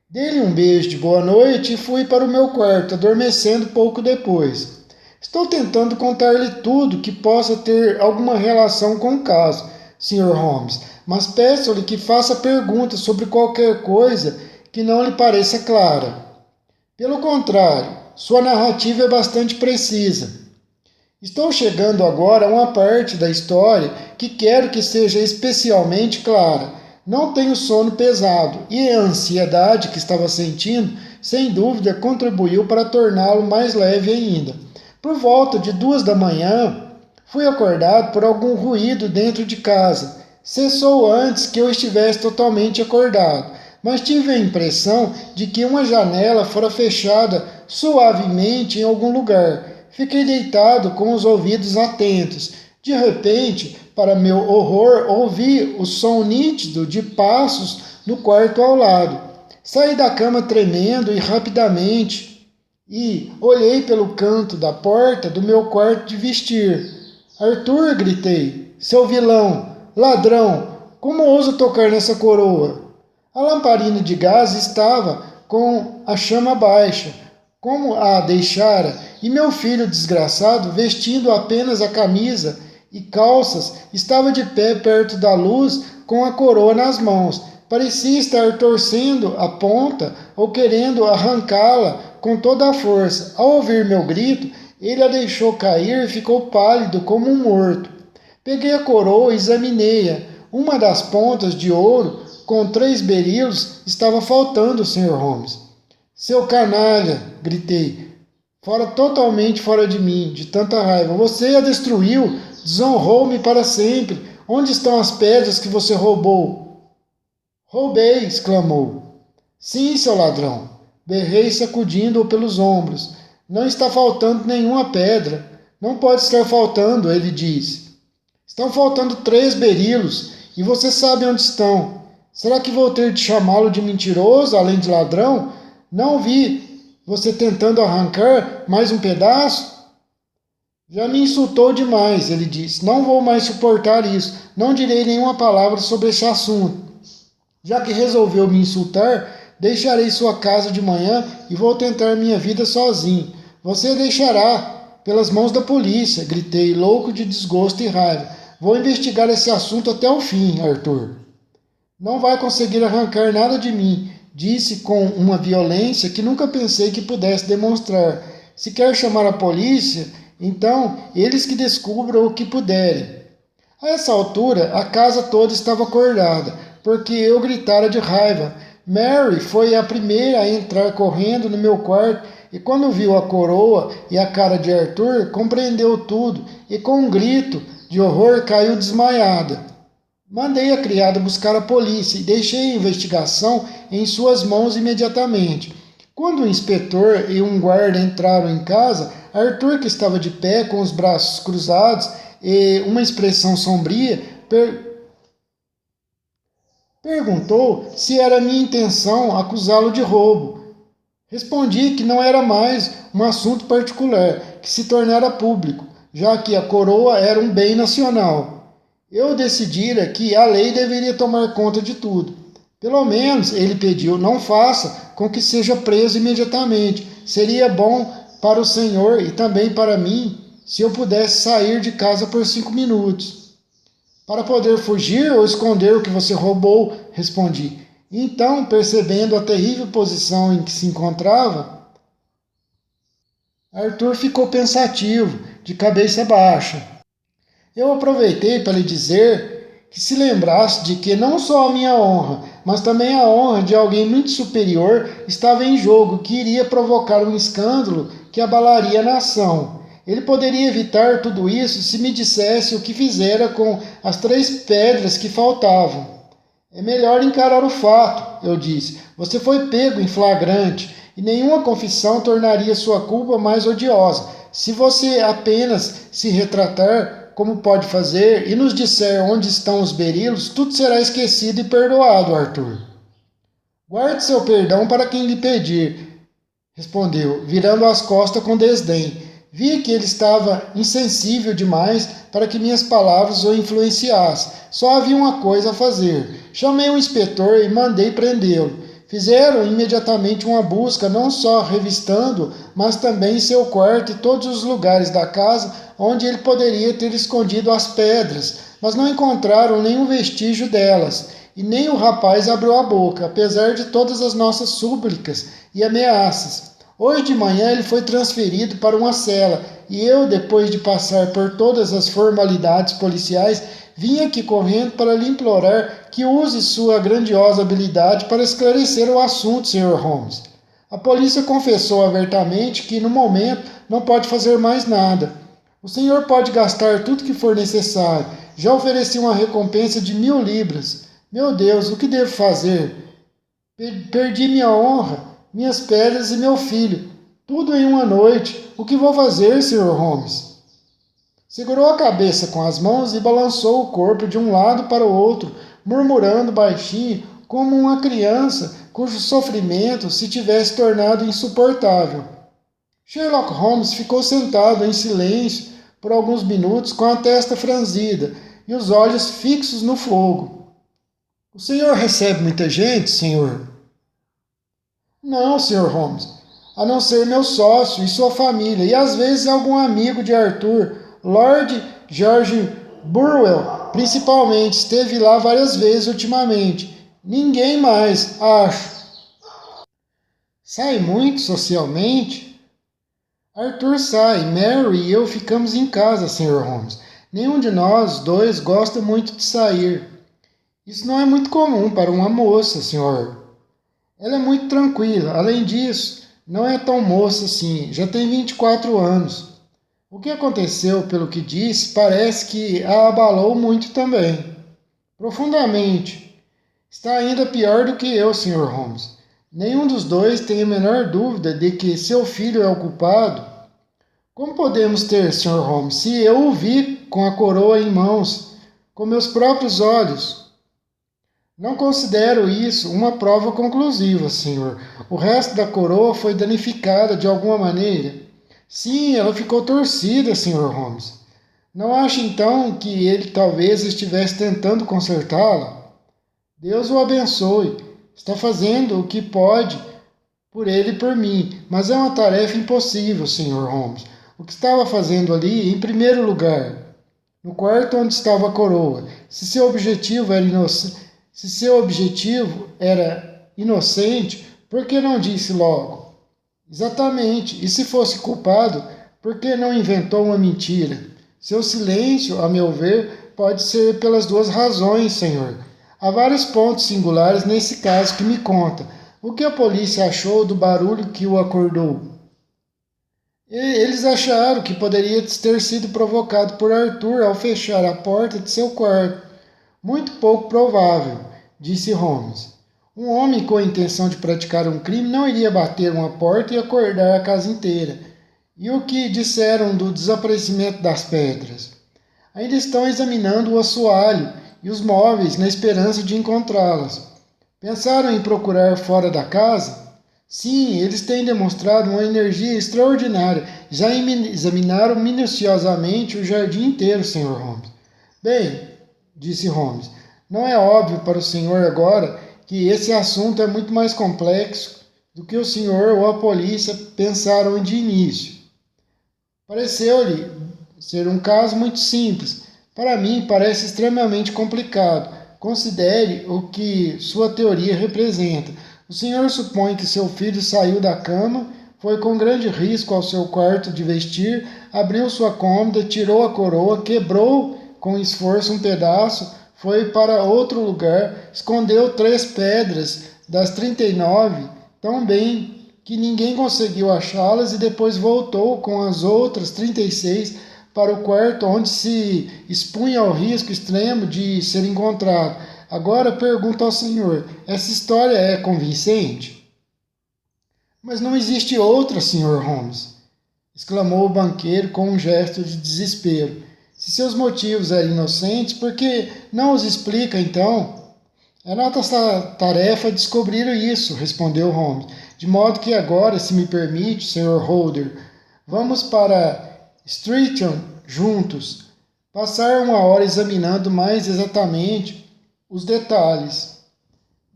Dei-lhe um beijo de boa noite e fui para o meu quarto, adormecendo pouco depois. Estou tentando contar-lhe tudo que possa ter alguma relação com o caso, Sr. Holmes, mas peço-lhe que faça perguntas sobre qualquer coisa que não lhe pareça clara. Pelo contrário, sua narrativa é bastante precisa. Estou chegando agora a uma parte da história que quero que seja especialmente clara. Não tenho sono pesado e a ansiedade que estava sentindo, sem dúvida, contribuiu para torná-lo mais leve ainda. Por volta de 2 da manhã, fui acordado por algum ruído dentro de casa. Cessou antes que eu estivesse totalmente acordado, mas tive a impressão de que uma janela fora fechada suavemente em algum lugar. Fiquei deitado com os ouvidos atentos. De repente, para meu horror, ouvi o som nítido de passos no quarto ao lado. Saí da cama tremendo e rapidamente e olhei pelo canto da porta do meu quarto de vestir. Arthur, gritei, seu vilão, ladrão, como ousa tocar nessa coroa? A lamparina de gás estava com a chama baixa, como a deixara, e meu filho desgraçado, vestindo apenas a camisa e calças, estava de pé perto da luz com a coroa nas mãos. Parecia estar torcendo a ponta ou querendo arrancá-la com toda a força. Ao ouvir meu grito, ele a deixou cair e ficou pálido como um morto. Peguei a coroa e examinei-a. Uma das pontas de ouro, com 3 berilos, estava faltando, Sr. Holmes. Seu canalha, gritei, totalmente fora de mim, de tanta raiva. Você a destruiu, desonrou-me para sempre. Onde estão as pedras que você roubou? Roubei, exclamou. Sim, seu ladrão. Berrei sacudindo-o pelos ombros. Não está faltando nenhuma pedra. Não pode estar faltando, ele disse. Estão faltando 3 berilos, e você sabe onde estão. Será que vou ter de chamá-lo de mentiroso, além de ladrão? Não vi você tentando arrancar mais um pedaço? Já me insultou demais, ele disse. Não vou mais suportar isso. Não direi nenhuma palavra sobre esse assunto. Já que resolveu me insultar, deixarei sua casa de manhã e vou tentar minha vida sozinho. Você a deixará pelas mãos da polícia, gritei, louco de desgosto e raiva. Vou investigar esse assunto até o fim, Arthur. Não vai conseguir arrancar nada de mim, disse com uma violência que nunca pensei que pudesse demonstrar. Se quer chamar a polícia, então eles que descubram o que puderem. A essa altura, a casa toda estava acordada, porque eu gritara de raiva. Mary foi a primeira a entrar correndo no meu quarto e quando viu a coroa e a cara de Arthur, compreendeu tudo e com um grito de horror caiu desmaiada. Mandei a criada buscar a polícia e deixei a investigação em suas mãos imediatamente. Quando o inspetor e um guarda entraram em casa, Arthur, que estava de pé com os braços cruzados e uma expressão sombria, perguntou se era minha intenção acusá-lo de roubo. Respondi que não era mais um assunto particular, que se tornara público, já que a coroa era um bem nacional. Eu decidira que a lei deveria tomar conta de tudo. Pelo menos, ele pediu, não faça com que seja preso imediatamente. Seria bom para o senhor e também para mim se eu pudesse sair de casa por 5 minutos. Para poder fugir ou esconder o que você roubou, respondi. Então, percebendo a terrível posição em que se encontrava, Arthur ficou pensativo, de cabeça baixa. Eu aproveitei para lhe dizer que se lembrasse de que não só a minha honra, mas também a honra de alguém muito superior estava em jogo, que iria provocar um escândalo que abalaria a nação. Ele poderia evitar tudo isso se me dissesse o que fizera com as 3 pedras que faltavam. É melhor encarar o fato, eu disse. Você foi pego em flagrante e nenhuma confissão tornaria sua culpa mais odiosa. Se você apenas se retratar, como pode fazer, e nos disser onde estão os berilos, tudo será esquecido e perdoado, Arthur. Guarde seu perdão para quem lhe pedir, respondeu, virando as costas com desdém. Vi que ele estava insensível demais para que minhas palavras o influenciassem. Só havia uma coisa a fazer. Chamei um inspetor e mandei prendê-lo. Fizeram imediatamente uma busca, não só revistando, mas também em seu quarto e todos os lugares da casa onde ele poderia ter escondido as pedras, mas não encontraram nenhum vestígio delas. E nem o rapaz abriu a boca, apesar de todas as nossas súplicas e ameaças. Hoje de manhã ele foi transferido para uma cela e eu, depois de passar por todas as formalidades policiais, vim aqui correndo para lhe implorar que use sua grandiosa habilidade para esclarecer o assunto, Sr. Holmes. A polícia confessou abertamente que, no momento, não pode fazer mais nada. O senhor pode gastar tudo que for necessário. Já ofereci uma recompensa de 1000 libras. Meu Deus, o que devo fazer? Perdi minha honra, minhas pedras e meu filho. Tudo em uma noite. O que vou fazer, Sr. Holmes? Segurou a cabeça com as mãos e balançou o corpo de um lado para o outro, murmurando baixinho, como uma criança cujo sofrimento se tivesse tornado insuportável. Sherlock Holmes ficou sentado em silêncio por alguns minutos com a testa franzida e os olhos fixos no fogo. O senhor recebe muita gente, senhor? Não, Sr. Holmes, a não ser meu sócio e sua família, e às vezes algum amigo de Arthur, Lord George Burwell, principalmente, esteve lá várias vezes ultimamente. Ninguém mais, acho. Sai muito socialmente? Arthur sai, Mary e eu ficamos em casa, Sr. Holmes. Nenhum de nós dois gosta muito de sair. Isso não é muito comum para uma moça, senhor. Ela é muito tranquila. Além disso, não é tão moça assim. Já tem 24 anos. O que aconteceu, pelo que disse, parece que a abalou muito também. Profundamente. Está ainda pior do que eu, Sr. Holmes. Nenhum dos dois tem a menor dúvida de que seu filho é o culpado. Como podemos ter, Sr. Holmes, se eu o vi com a coroa em mãos, com meus próprios olhos? Não considero isso uma prova conclusiva, senhor. O resto da coroa foi danificada de alguma maneira. Sim, ela ficou torcida, Sr. Holmes. Não acha então que ele talvez estivesse tentando consertá-la? Deus o abençoe. Está fazendo o que pode por ele e por mim, mas é uma tarefa impossível, Sr. Holmes. O que estava fazendo ali, em primeiro lugar? No quarto onde estava a coroa. Se seu objetivo era inocente, por que não disse logo? Exatamente. E se fosse culpado, por que não inventou uma mentira? Seu silêncio, a meu ver, pode ser pelas 2 razões, senhor. Há vários pontos singulares nesse caso que me conta. O que a polícia achou do barulho que o acordou? Eles acharam que poderia ter sido provocado por Arthur ao fechar a porta de seu quarto. Muito pouco provável, disse Holmes. Um homem com a intenção de praticar um crime não iria bater uma porta e acordar a casa inteira. E o que disseram do desaparecimento das pedras? Ainda estão examinando o assoalho e os móveis na esperança de encontrá-las. Pensaram em procurar fora da casa? Sim, eles têm demonstrado uma energia extraordinária. Já examinaram minuciosamente o jardim inteiro, Sr. Holmes. Bem, disse Holmes, não é óbvio para o senhor agora que esse assunto é muito mais complexo do que o senhor ou a polícia pensaram de início. Pareceu-lhe ser um caso muito simples. Para mim, parece extremamente complicado. Considere o que sua teoria representa. O senhor supõe que seu filho saiu da cama, foi com grande risco ao seu quarto de vestir, abriu sua cômoda, tirou a coroa, quebrou com esforço um pedaço, foi para outro lugar, escondeu 3 pedras das 39, tão bem que ninguém conseguiu achá-las e depois voltou com as outras 36 para o quarto onde se expunha ao risco extremo de ser encontrado. Agora pergunto ao senhor, essa história é convincente? Mas não existe outra, Sr. Holmes, exclamou o banqueiro com um gesto de desespero. Se seus motivos eram inocentes, por que não os explica então? É nossa tarefa descobrir isso, respondeu Holmes. De modo que agora, se me permite, Sr. Holder, vamos para Streatham juntos, passar uma hora examinando mais exatamente os detalhes.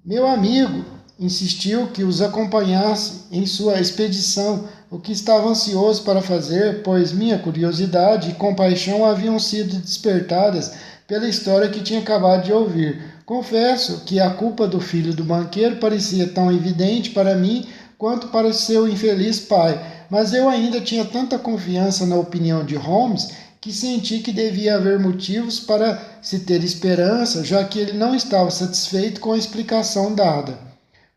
Meu amigo insistiu que os acompanhasse em sua expedição, o que estava ansioso para fazer, pois minha curiosidade e compaixão haviam sido despertadas pela história que tinha acabado de ouvir. Confesso que a culpa do filho do banqueiro parecia tão evidente para mim quanto para seu infeliz pai, mas eu ainda tinha tanta confiança na opinião de Holmes que senti que devia haver motivos para se ter esperança, já que ele não estava satisfeito com a explicação dada.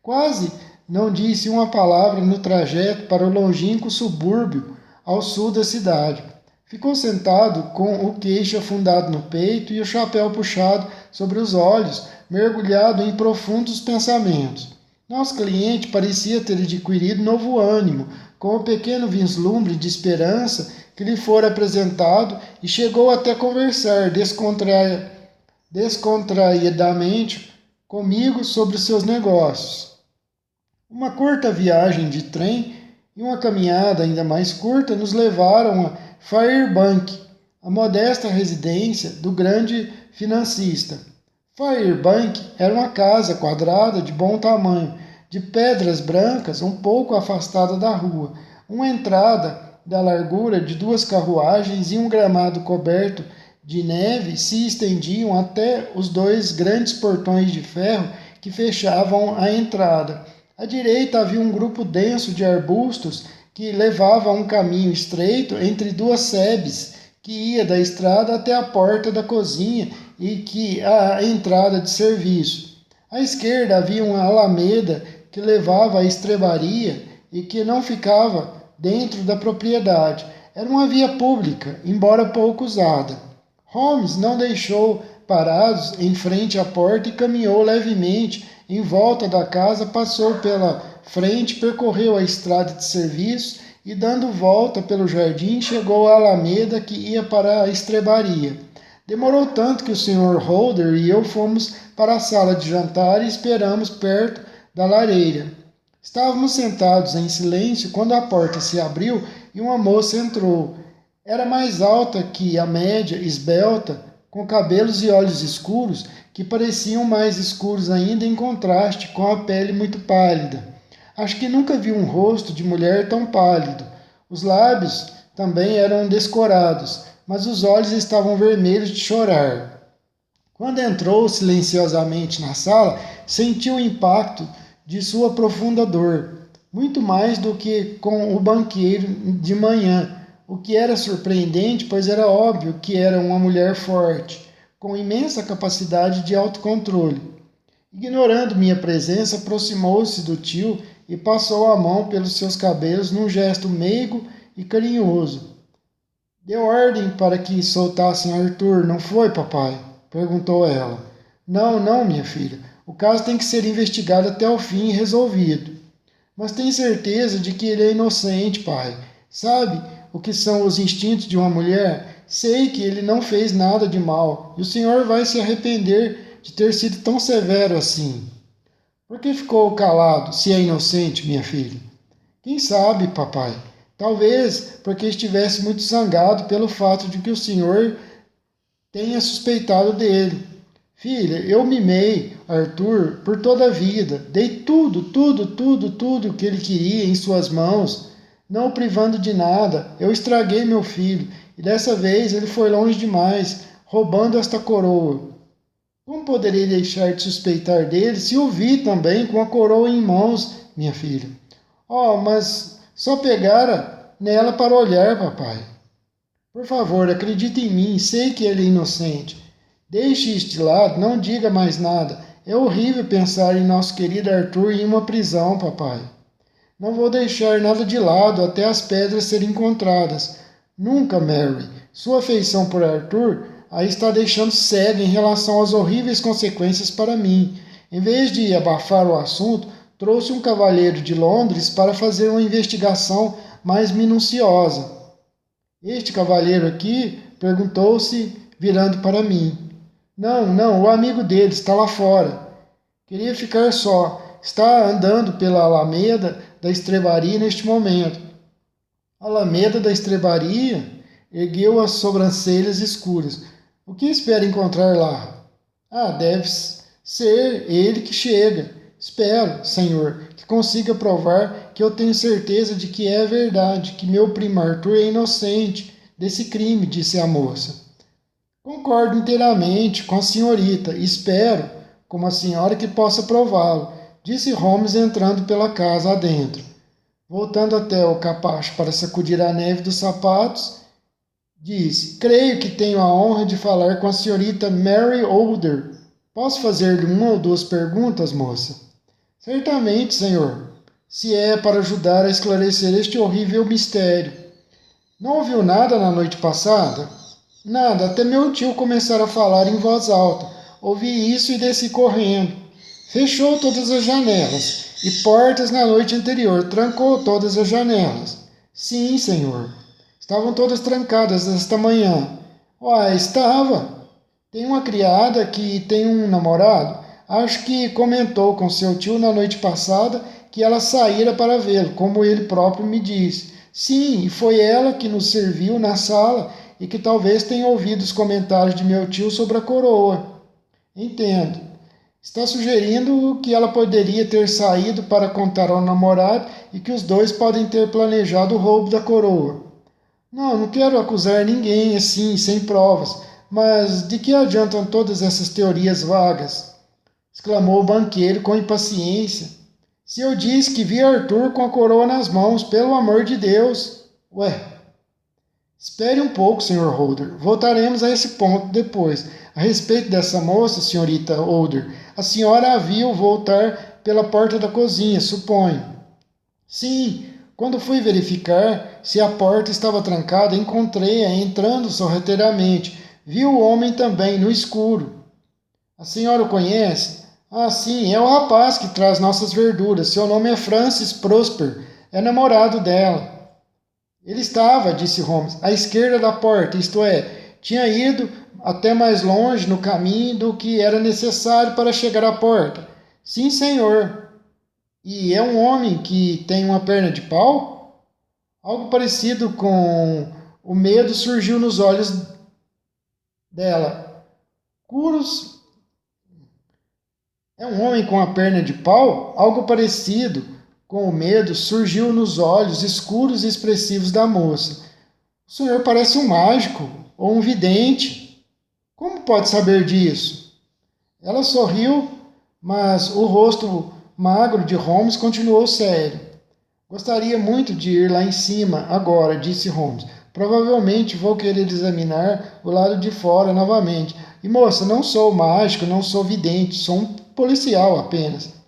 Quase não disse uma palavra no trajeto para o longínquo subúrbio ao sul da cidade. Ficou sentado com o queixo afundado no peito e o chapéu puxado sobre os olhos, mergulhado em profundos pensamentos. Nosso cliente parecia ter adquirido novo ânimo, com o pequeno vislumbre de esperança que lhe fora apresentado, e chegou até conversar descontraídamente comigo sobre os seus negócios. Uma curta viagem de trem e uma caminhada ainda mais curta nos levaram a Fairbank, a modesta residência do grande financista. Fairbank era uma casa quadrada de bom tamanho, de pedras brancas um pouco afastada da rua, uma entrada da largura de 2 carruagens e um gramado coberto de neve se estendiam até os 2 grandes portões de ferro que fechavam a entrada. À direita havia um grupo denso de arbustos que levava a um caminho estreito entre 2 sebes que ia da estrada até a porta da cozinha e que a entrada de serviço. À esquerda havia uma alameda que levava à estrebaria e que não ficava dentro da propriedade. Era uma via pública, embora pouco usada. Holmes não deixou parados em frente à porta e caminhou levemente em volta da casa, passou pela frente, percorreu a estrada de serviço e, dando volta pelo jardim, chegou à alameda que ia para a estrebaria. Demorou tanto que o Sr. Holder e eu fomos para a sala de jantar e esperamos perto da lareira. Estávamos sentados em silêncio quando a porta se abriu e uma moça entrou. Era mais alta que a média, esbelta, com cabelos e olhos escuros, que pareciam mais escuros ainda em contraste com a pele muito pálida. Acho que nunca vi um rosto de mulher tão pálido. Os lábios também eram descorados, mas os olhos estavam vermelhos de chorar. Quando entrou silenciosamente na sala, sentiu o impacto de sua profunda dor, muito mais do que com o banqueiro de manhã, o que era surpreendente, pois era óbvio que era uma mulher forte, com imensa capacidade de autocontrole. Ignorando minha presença, aproximou-se do tio e passou a mão pelos seus cabelos num gesto meigo e carinhoso. Deu ordem para que soltassem Arthur, não foi, papai? Perguntou ela. Não, não, minha filha. O caso tem que ser investigado até o fim e resolvido. Mas tem certeza de que ele é inocente, pai. Sabe o que são os instintos de uma mulher? Sei que ele não fez nada de mal, e o senhor vai se arrepender de ter sido tão severo assim. Por que ficou calado, se é inocente, minha filha? Quem sabe, papai? Talvez porque estivesse muito zangado pelo fato de que o senhor tenha suspeitado dele. Filha, eu mimei Arthur por toda a vida. Dei tudo que ele queria em suas mãos, não o privando de nada. Eu estraguei meu filho, e dessa vez ele foi longe demais. roubando esta coroa. Como poderei deixar de suspeitar dele se o vi também com a coroa em mãos, minha filha? Oh, mas só pegara nela para olhar, papai. Por favor, acredite em mim, sei que ele é inocente. Deixe isso de lado, não diga mais nada. É horrível pensar em nosso querido Arthur em uma prisão, papai. Não vou deixar nada de lado até as pedras serem encontradas. Nunca, Mary. Sua afeição por Arthur a está deixando cega em relação às horríveis consequências para mim. Em vez de abafar o assunto, trouxe um cavalheiro de Londres para fazer uma investigação mais minuciosa. Este cavalheiro aqui? Perguntou-se, virando para mim. Não, o amigo dele está lá fora. Queria ficar só. Está andando pela Alameda da Estrebaria neste momento. Alameda da Estrebaria? Ergueu as sobrancelhas escuras. O que espera encontrar lá? Deve ser ele que chega. Espero, Senhor, que consiga provar que eu tenho certeza de que é verdade, que meu primo Arthur é inocente desse crime, disse a moça. Concordo inteiramente com a senhorita e espero, como a senhora, que possa prová-lo, disse Holmes entrando pela casa adentro. Voltando até o capacho para sacudir a neve dos sapatos, disse, creio que tenho a honra de falar com a senhorita Mary Older. Posso fazer-lhe uma ou duas perguntas, moça? Certamente, senhor, se é para ajudar a esclarecer este horrível mistério. Não ouviu nada na noite passada? Nada, até meu tio começar a falar em voz alta. Ouvi isso e desci correndo. Fechou todas as janelas e portas na noite anterior, trancou todas as janelas. Sim, senhor. Estavam todas trancadas esta manhã. Estava. Tem uma criada que tem um namorado. Acho que comentou com seu tio na noite passada que ela saíra para vê-lo, como ele próprio me disse. Sim, e foi ela que nos serviu na sala e que talvez tenha ouvido os comentários de meu tio sobre a coroa. Entendo. Está sugerindo que ela poderia ter saído para contar ao namorado e que os dois podem ter planejado o roubo da coroa. Não quero acusar ninguém assim, sem provas, mas de que adiantam todas essas teorias vagas? Exclamou o banqueiro com impaciência. Se eu disse que vi Arthur com a coroa nas mãos, pelo amor de Deus. Espere um pouco, Sr. Holder. Voltaremos a esse ponto depois. A respeito dessa moça, senhorita Holder, a senhora a viu voltar pela porta da cozinha, suponho. Sim, quando fui verificar se a porta estava trancada, encontrei-a entrando sorrateiramente. Vi o homem também, no escuro. A senhora o conhece? Sim, é o rapaz que traz nossas verduras. Seu nome é Francis Prosper. É namorado dela. Ele estava, disse Holmes, à esquerda da porta, isto é, tinha ido até mais longe no caminho do que era necessário para chegar à porta. Sim, senhor. E é um homem que tem uma perna de pau? Algo parecido com o medo surgiu nos olhos dela. Curos. É um homem com a perna de pau? Algo parecido com o medo surgiu nos olhos escuros e expressivos da moça. O senhor parece um mágico ou um vidente. Como pode saber disso? Ela sorriu, mas o rosto magro de Holmes continuou sério. Gostaria muito de ir lá em cima agora, disse Holmes. Provavelmente vou querer examinar o lado de fora novamente. E moça, não sou mágico, não sou vidente, sou um policial apenas.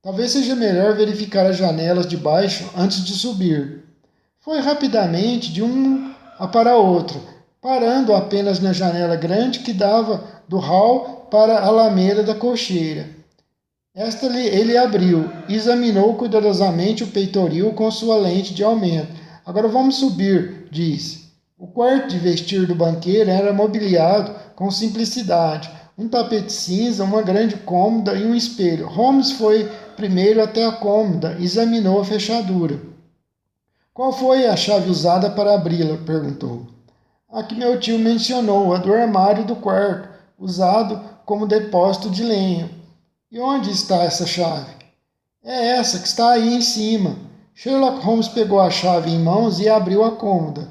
Talvez seja melhor verificar as janelas de baixo antes de subir. Foi rapidamente de um para outro, parando apenas na janela grande que dava do hall para a alameda da cocheira. Esta ele abriu e examinou cuidadosamente o peitoril com sua lente de aumento. Agora vamos subir, disse. O quarto de vestir do banqueiro era mobiliado com simplicidade. Um tapete cinza, uma grande cômoda e um espelho. Holmes foi primeiro até a cômoda e examinou a fechadura. Qual foi a chave usada para abri-la? Perguntou. A que meu tio mencionou, a do armário do quarto, usado como depósito de lenha. E onde está essa chave? É essa que está aí em cima. Sherlock Holmes pegou a chave em mãos e abriu a cômoda.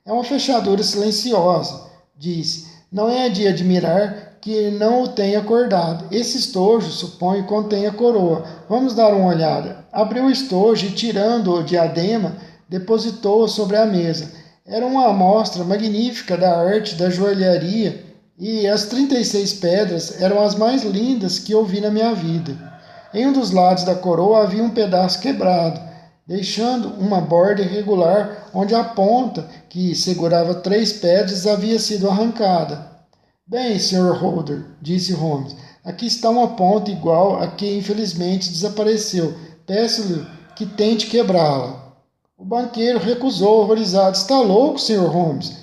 É uma fechadura silenciosa, disse. Não é de admirar que não o tenha acordado. Esse estojo, suponho, contém a coroa. Vamos dar uma olhada. Abriu o estojo e, tirando o diadema, depositou-o sobre a mesa. Era uma amostra magnífica da arte da joalharia, e as 36 pedras eram as mais lindas que eu vi na minha vida. Em um dos lados da coroa havia um pedaço quebrado, deixando uma borda irregular onde a ponta, que segurava 3 pedras, havia sido arrancada. Bem, Sr. Holder, disse Holmes, aqui está uma ponta igual a que infelizmente desapareceu. Peço-lhe que tente quebrá-la. O banqueiro recusou, horrorizado. Está louco, Sr. Holmes?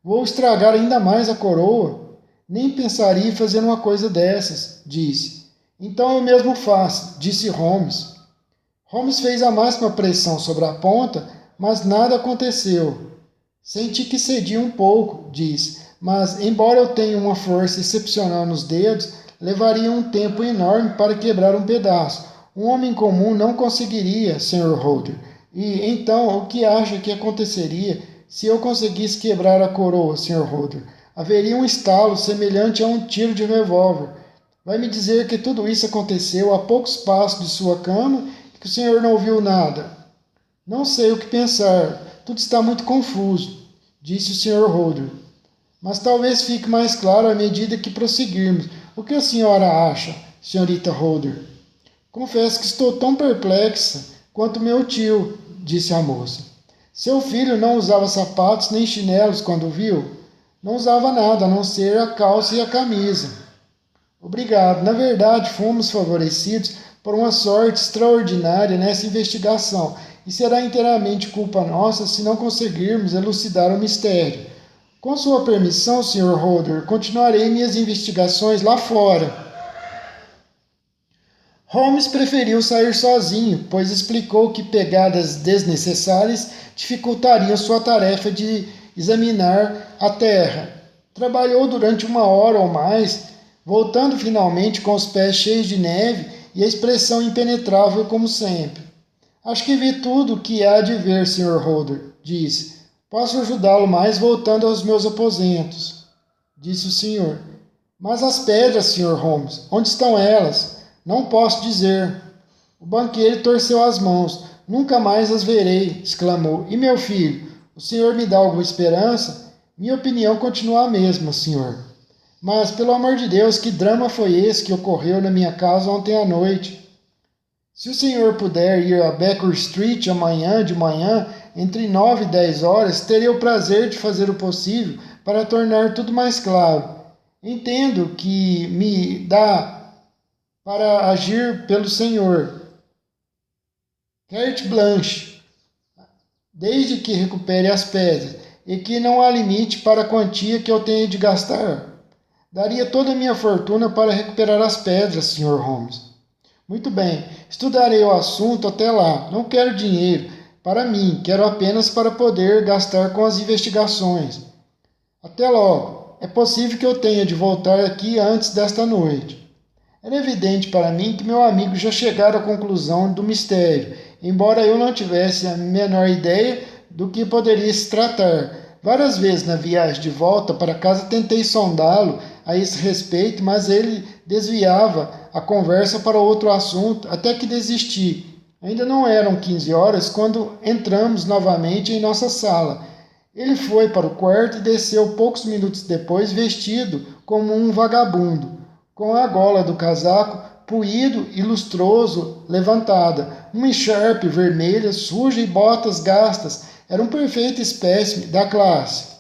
Vou estragar ainda mais a coroa. Nem pensaria em fazer uma coisa dessas, disse. Então eu mesmo faço, disse Holmes. Holmes fez a máxima pressão sobre a ponta, mas nada aconteceu. Senti que cedia um pouco, disse, mas embora eu tenha uma força excepcional nos dedos, levaria um tempo enorme para quebrar um pedaço. Um homem comum não conseguiria, Sr. Holder. E então, o que acha que aconteceria se eu conseguisse quebrar a coroa, Sr. Holder? Haveria um estalo semelhante a um tiro de revólver. Vai me dizer que tudo isso aconteceu a poucos passos de sua cama e que o senhor não ouviu nada? Não sei o que pensar. Tudo está muito confuso, disse o Sr. Holder. Mas talvez fique mais claro à medida que prosseguirmos. O que a senhora acha, senhorita Holder? Confesso que estou tão perplexa quanto meu tio, disse a moça. Seu filho não usava sapatos nem chinelos quando viu? Não usava nada, a não ser a calça e a camisa. Obrigado. Na verdade, fomos favorecidos por uma sorte extraordinária nessa investigação, e será inteiramente culpa nossa se não conseguirmos elucidar o mistério. Com sua permissão, Sr. Holder, continuarei minhas investigações lá fora. Holmes preferiu sair sozinho, pois explicou que pegadas desnecessárias dificultariam sua tarefa de examinar a terra. Trabalhou durante 1 hora ou mais, voltando finalmente com os pés cheios de neve e a expressão impenetrável como sempre. Acho que vi tudo o que há de ver, Sr. Holder, disse. Posso ajudá-lo mais voltando aos meus aposentos, disse o senhor. Mas as pedras, Sr. Holmes, onde estão elas? Não posso dizer. O banqueiro torceu as mãos. Nunca mais as verei, exclamou. E meu filho? O senhor me dá alguma esperança? Minha opinião continua a mesma, senhor. Mas, pelo amor de Deus, que drama foi esse que ocorreu na minha casa ontem à noite? Se o senhor puder ir a Baker Street amanhã de manhã, entre 9 e 10 horas, terei o prazer de fazer o possível para tornar tudo mais claro. Entendo que me dá para agir pelo senhor. Carte blanche, desde que recupere as pedras, e que não há limite para a quantia que eu tenho de gastar. Daria toda a minha fortuna para recuperar as pedras, Sr. Holmes. Muito bem, estudarei o assunto até lá. Não quero dinheiro para mim, quero apenas para poder gastar com as investigações. Até logo. É possível que eu tenha de voltar aqui antes desta noite. Era evidente para mim que meu amigo já chegara à conclusão do mistério, embora eu não tivesse a menor ideia do que poderia se tratar. Várias vezes na viagem de volta para casa tentei sondá-lo a esse respeito, mas ele desviava a conversa para outro assunto, até que desisti. Ainda não eram 15 horas quando entramos novamente em nossa sala. Ele foi para o quarto e desceu poucos minutos depois vestido como um vagabundo, com a gola do casaco puído e lustroso levantada, uma echarpe vermelha suja e botas gastas. Era um perfeito espécime da classe.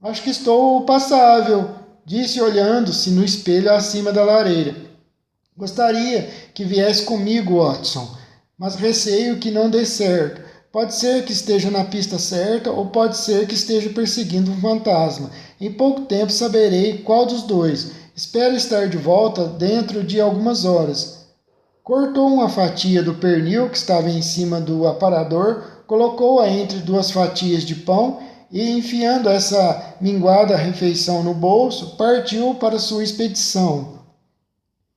Acho que estou passável, disse olhando-se no espelho acima da lareira. Gostaria que viesse comigo, Watson, mas receio que não dê certo. Pode ser que esteja na pista certa ou pode ser que esteja perseguindo um fantasma. Em pouco tempo saberei qual dos dois. Espero estar de volta dentro de algumas horas. Cortou uma fatia do pernil que estava em cima do aparador, colocou-a entre 2 fatias de pão e, enfiando essa minguada refeição no bolso, partiu para sua expedição.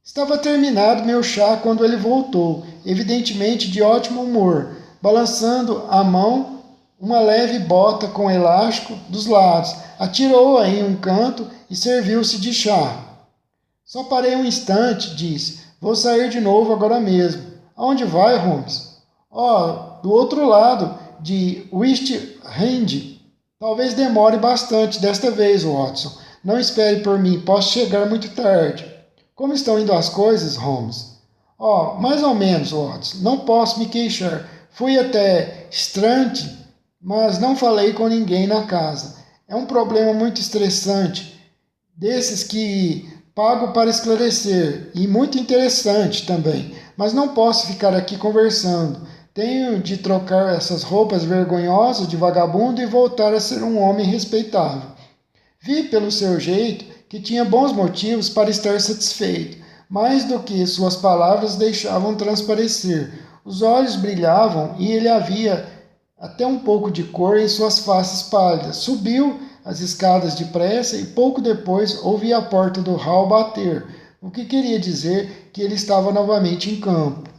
Estava terminado meu chá quando ele voltou, evidentemente de ótimo humor, balançando à mão uma leve bota com elástico dos lados. Atirou-a em um canto e serviu-se de chá. Só parei um instante, disse. Vou sair de novo agora mesmo. Aonde vai, Holmes? Do outro lado de West End. Talvez demore bastante desta vez, Watson. Não espere por mim, posso chegar muito tarde. Como estão indo as coisas, Holmes? Mais ou menos, Watson. Não posso me queixar. Fui até Strand, mas não falei com ninguém na casa. É um problema muito estressante, desses que pago para esclarecer, e muito interessante também. Mas não posso ficar aqui conversando. Tenho de trocar essas roupas vergonhosas de vagabundo e voltar a ser um homem respeitável. Vi pelo seu jeito que tinha bons motivos para estar satisfeito, mais do que suas palavras deixavam transparecer. Os olhos brilhavam e ele havia até um pouco de cor em suas faces pálidas. Subiu as escadas depressa e pouco depois ouvi a porta do hall bater, o que queria dizer que ele estava novamente em campo.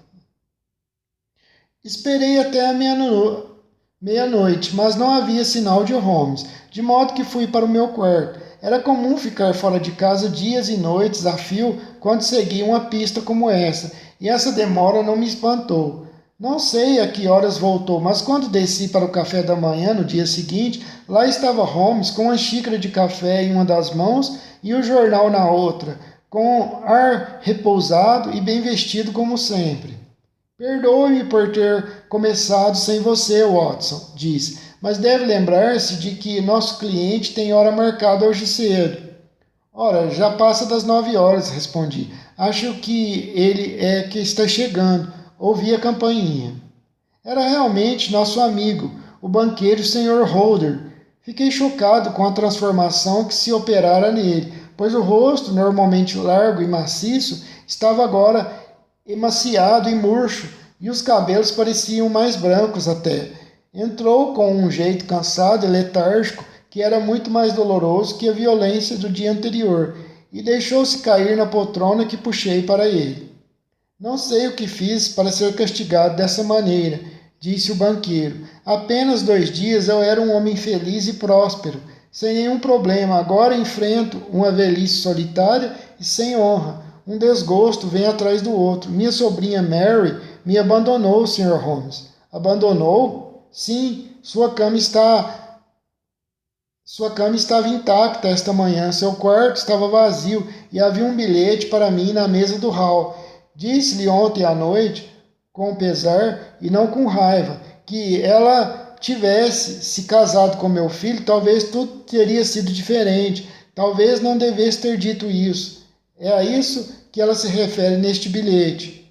Esperei até a meia-noite, mas não havia sinal de Holmes, de modo que fui para o meu quarto. Era comum ficar fora de casa dias e noites a fio quando seguia uma pista como essa, e essa demora não me espantou. Não sei a que horas voltou, mas quando desci para o café da manhã no dia seguinte, lá estava Holmes com uma xícara de café em uma das mãos e o jornal na outra, com ar repousado e bem vestido como sempre. Perdoe-me por ter começado sem você, Watson, disse, mas deve lembrar-se de que nosso cliente tem hora marcada hoje cedo. Já passa das 9 horas, respondi. Acho que ele é que está chegando. Ouvi a campainha. Era realmente nosso amigo, o banqueiro Sr. Holder. Fiquei chocado com a transformação que se operara nele, pois o rosto, normalmente largo e maciço, estava agora emaciado e murcho, e os cabelos pareciam mais brancos até. Entrou com um jeito cansado e letárgico, que era muito mais doloroso que a violência do dia anterior, e deixou-se cair na poltrona que puxei para ele. Não sei o que fiz para ser castigado dessa maneira, disse o banqueiro. Apenas 2 dias eu era um homem feliz e próspero, sem nenhum problema. Agora enfrento uma velhice solitária e sem honra. Um desgosto vem atrás do outro. Minha sobrinha Mary me abandonou, Sr. Holmes. Abandonou? Sim, sua cama estava intacta esta manhã. Seu quarto estava vazio e havia um bilhete para mim na mesa do hall. Disse-lhe ontem à noite, com pesar e não com raiva, que ela tivesse se casado com meu filho, talvez tudo teria sido diferente. Talvez não devesse ter dito isso. É a isso que ela se refere neste bilhete.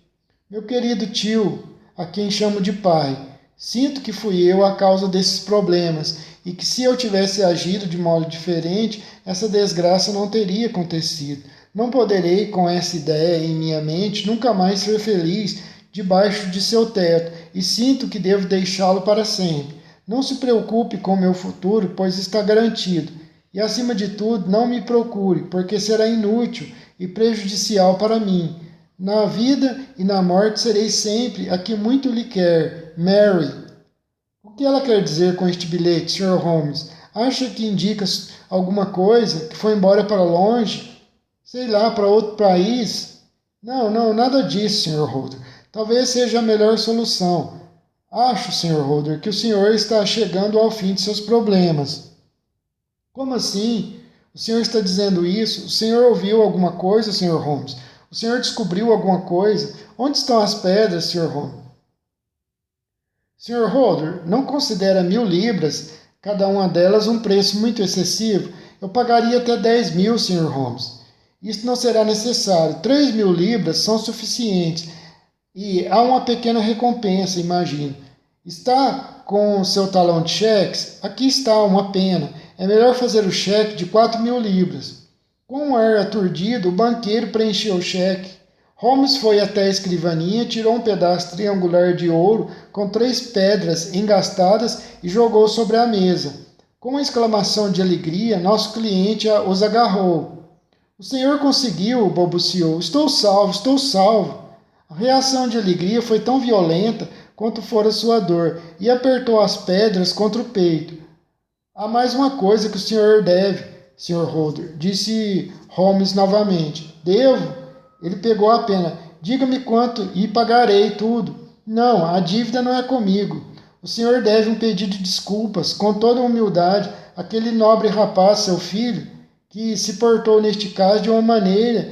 Meu querido tio, a quem chamo de pai, sinto que fui eu a causa desses problemas e que se eu tivesse agido de modo diferente, essa desgraça não teria acontecido. Não poderei, com essa ideia em minha mente, nunca mais ser feliz debaixo de seu teto e sinto que devo deixá-lo para sempre. Não se preocupe com meu futuro, pois está garantido. E, acima de tudo, não me procure, porque será inútil e prejudicial para mim. Na vida e na morte serei sempre a que muito lhe quer, Mary. O que ela quer dizer com este bilhete, Sr. Holmes? Acha que indica alguma coisa, que foi embora para longe? Sei lá, para outro país? Não, nada disso, Sr. Holder. Talvez seja a melhor solução. Acho, Sr. Holder, que o senhor está chegando ao fim de seus problemas. Como assim? O senhor está dizendo isso? O senhor ouviu alguma coisa, Sr. Holmes? O senhor descobriu alguma coisa? Onde estão as pedras, Sr. Holmes? Sr. Holder, não considera 1.000 libras, cada uma delas, um preço muito excessivo? Eu pagaria até 10.000, Sr. Holmes. Isso não será necessário. 3.000 libras são suficientes. E há uma pequena recompensa, imagino. Está com seu talão de cheques? Aqui está uma pena. É melhor fazer o cheque de 4.000 libras. Com um ar aturdido, o banqueiro preencheu o cheque. Holmes foi até a escrivaninha, tirou um pedaço triangular de ouro com 3 pedras engastadas e jogou sobre a mesa. Com uma exclamação de alegria, nosso cliente os agarrou. O senhor conseguiu, balbuciou. Estou salvo, estou salvo. A reação de alegria foi tão violenta quanto fora sua dor, e apertou as pedras contra o peito. Há mais uma coisa que o senhor deve. Sr. Holder, disse Holmes novamente. Devo? Ele pegou a pena. Diga-me quanto e pagarei tudo. Não, a dívida não é comigo. O senhor deve um pedido de desculpas, com toda humildade, àquele nobre rapaz, seu filho, que se portou neste caso de uma maneira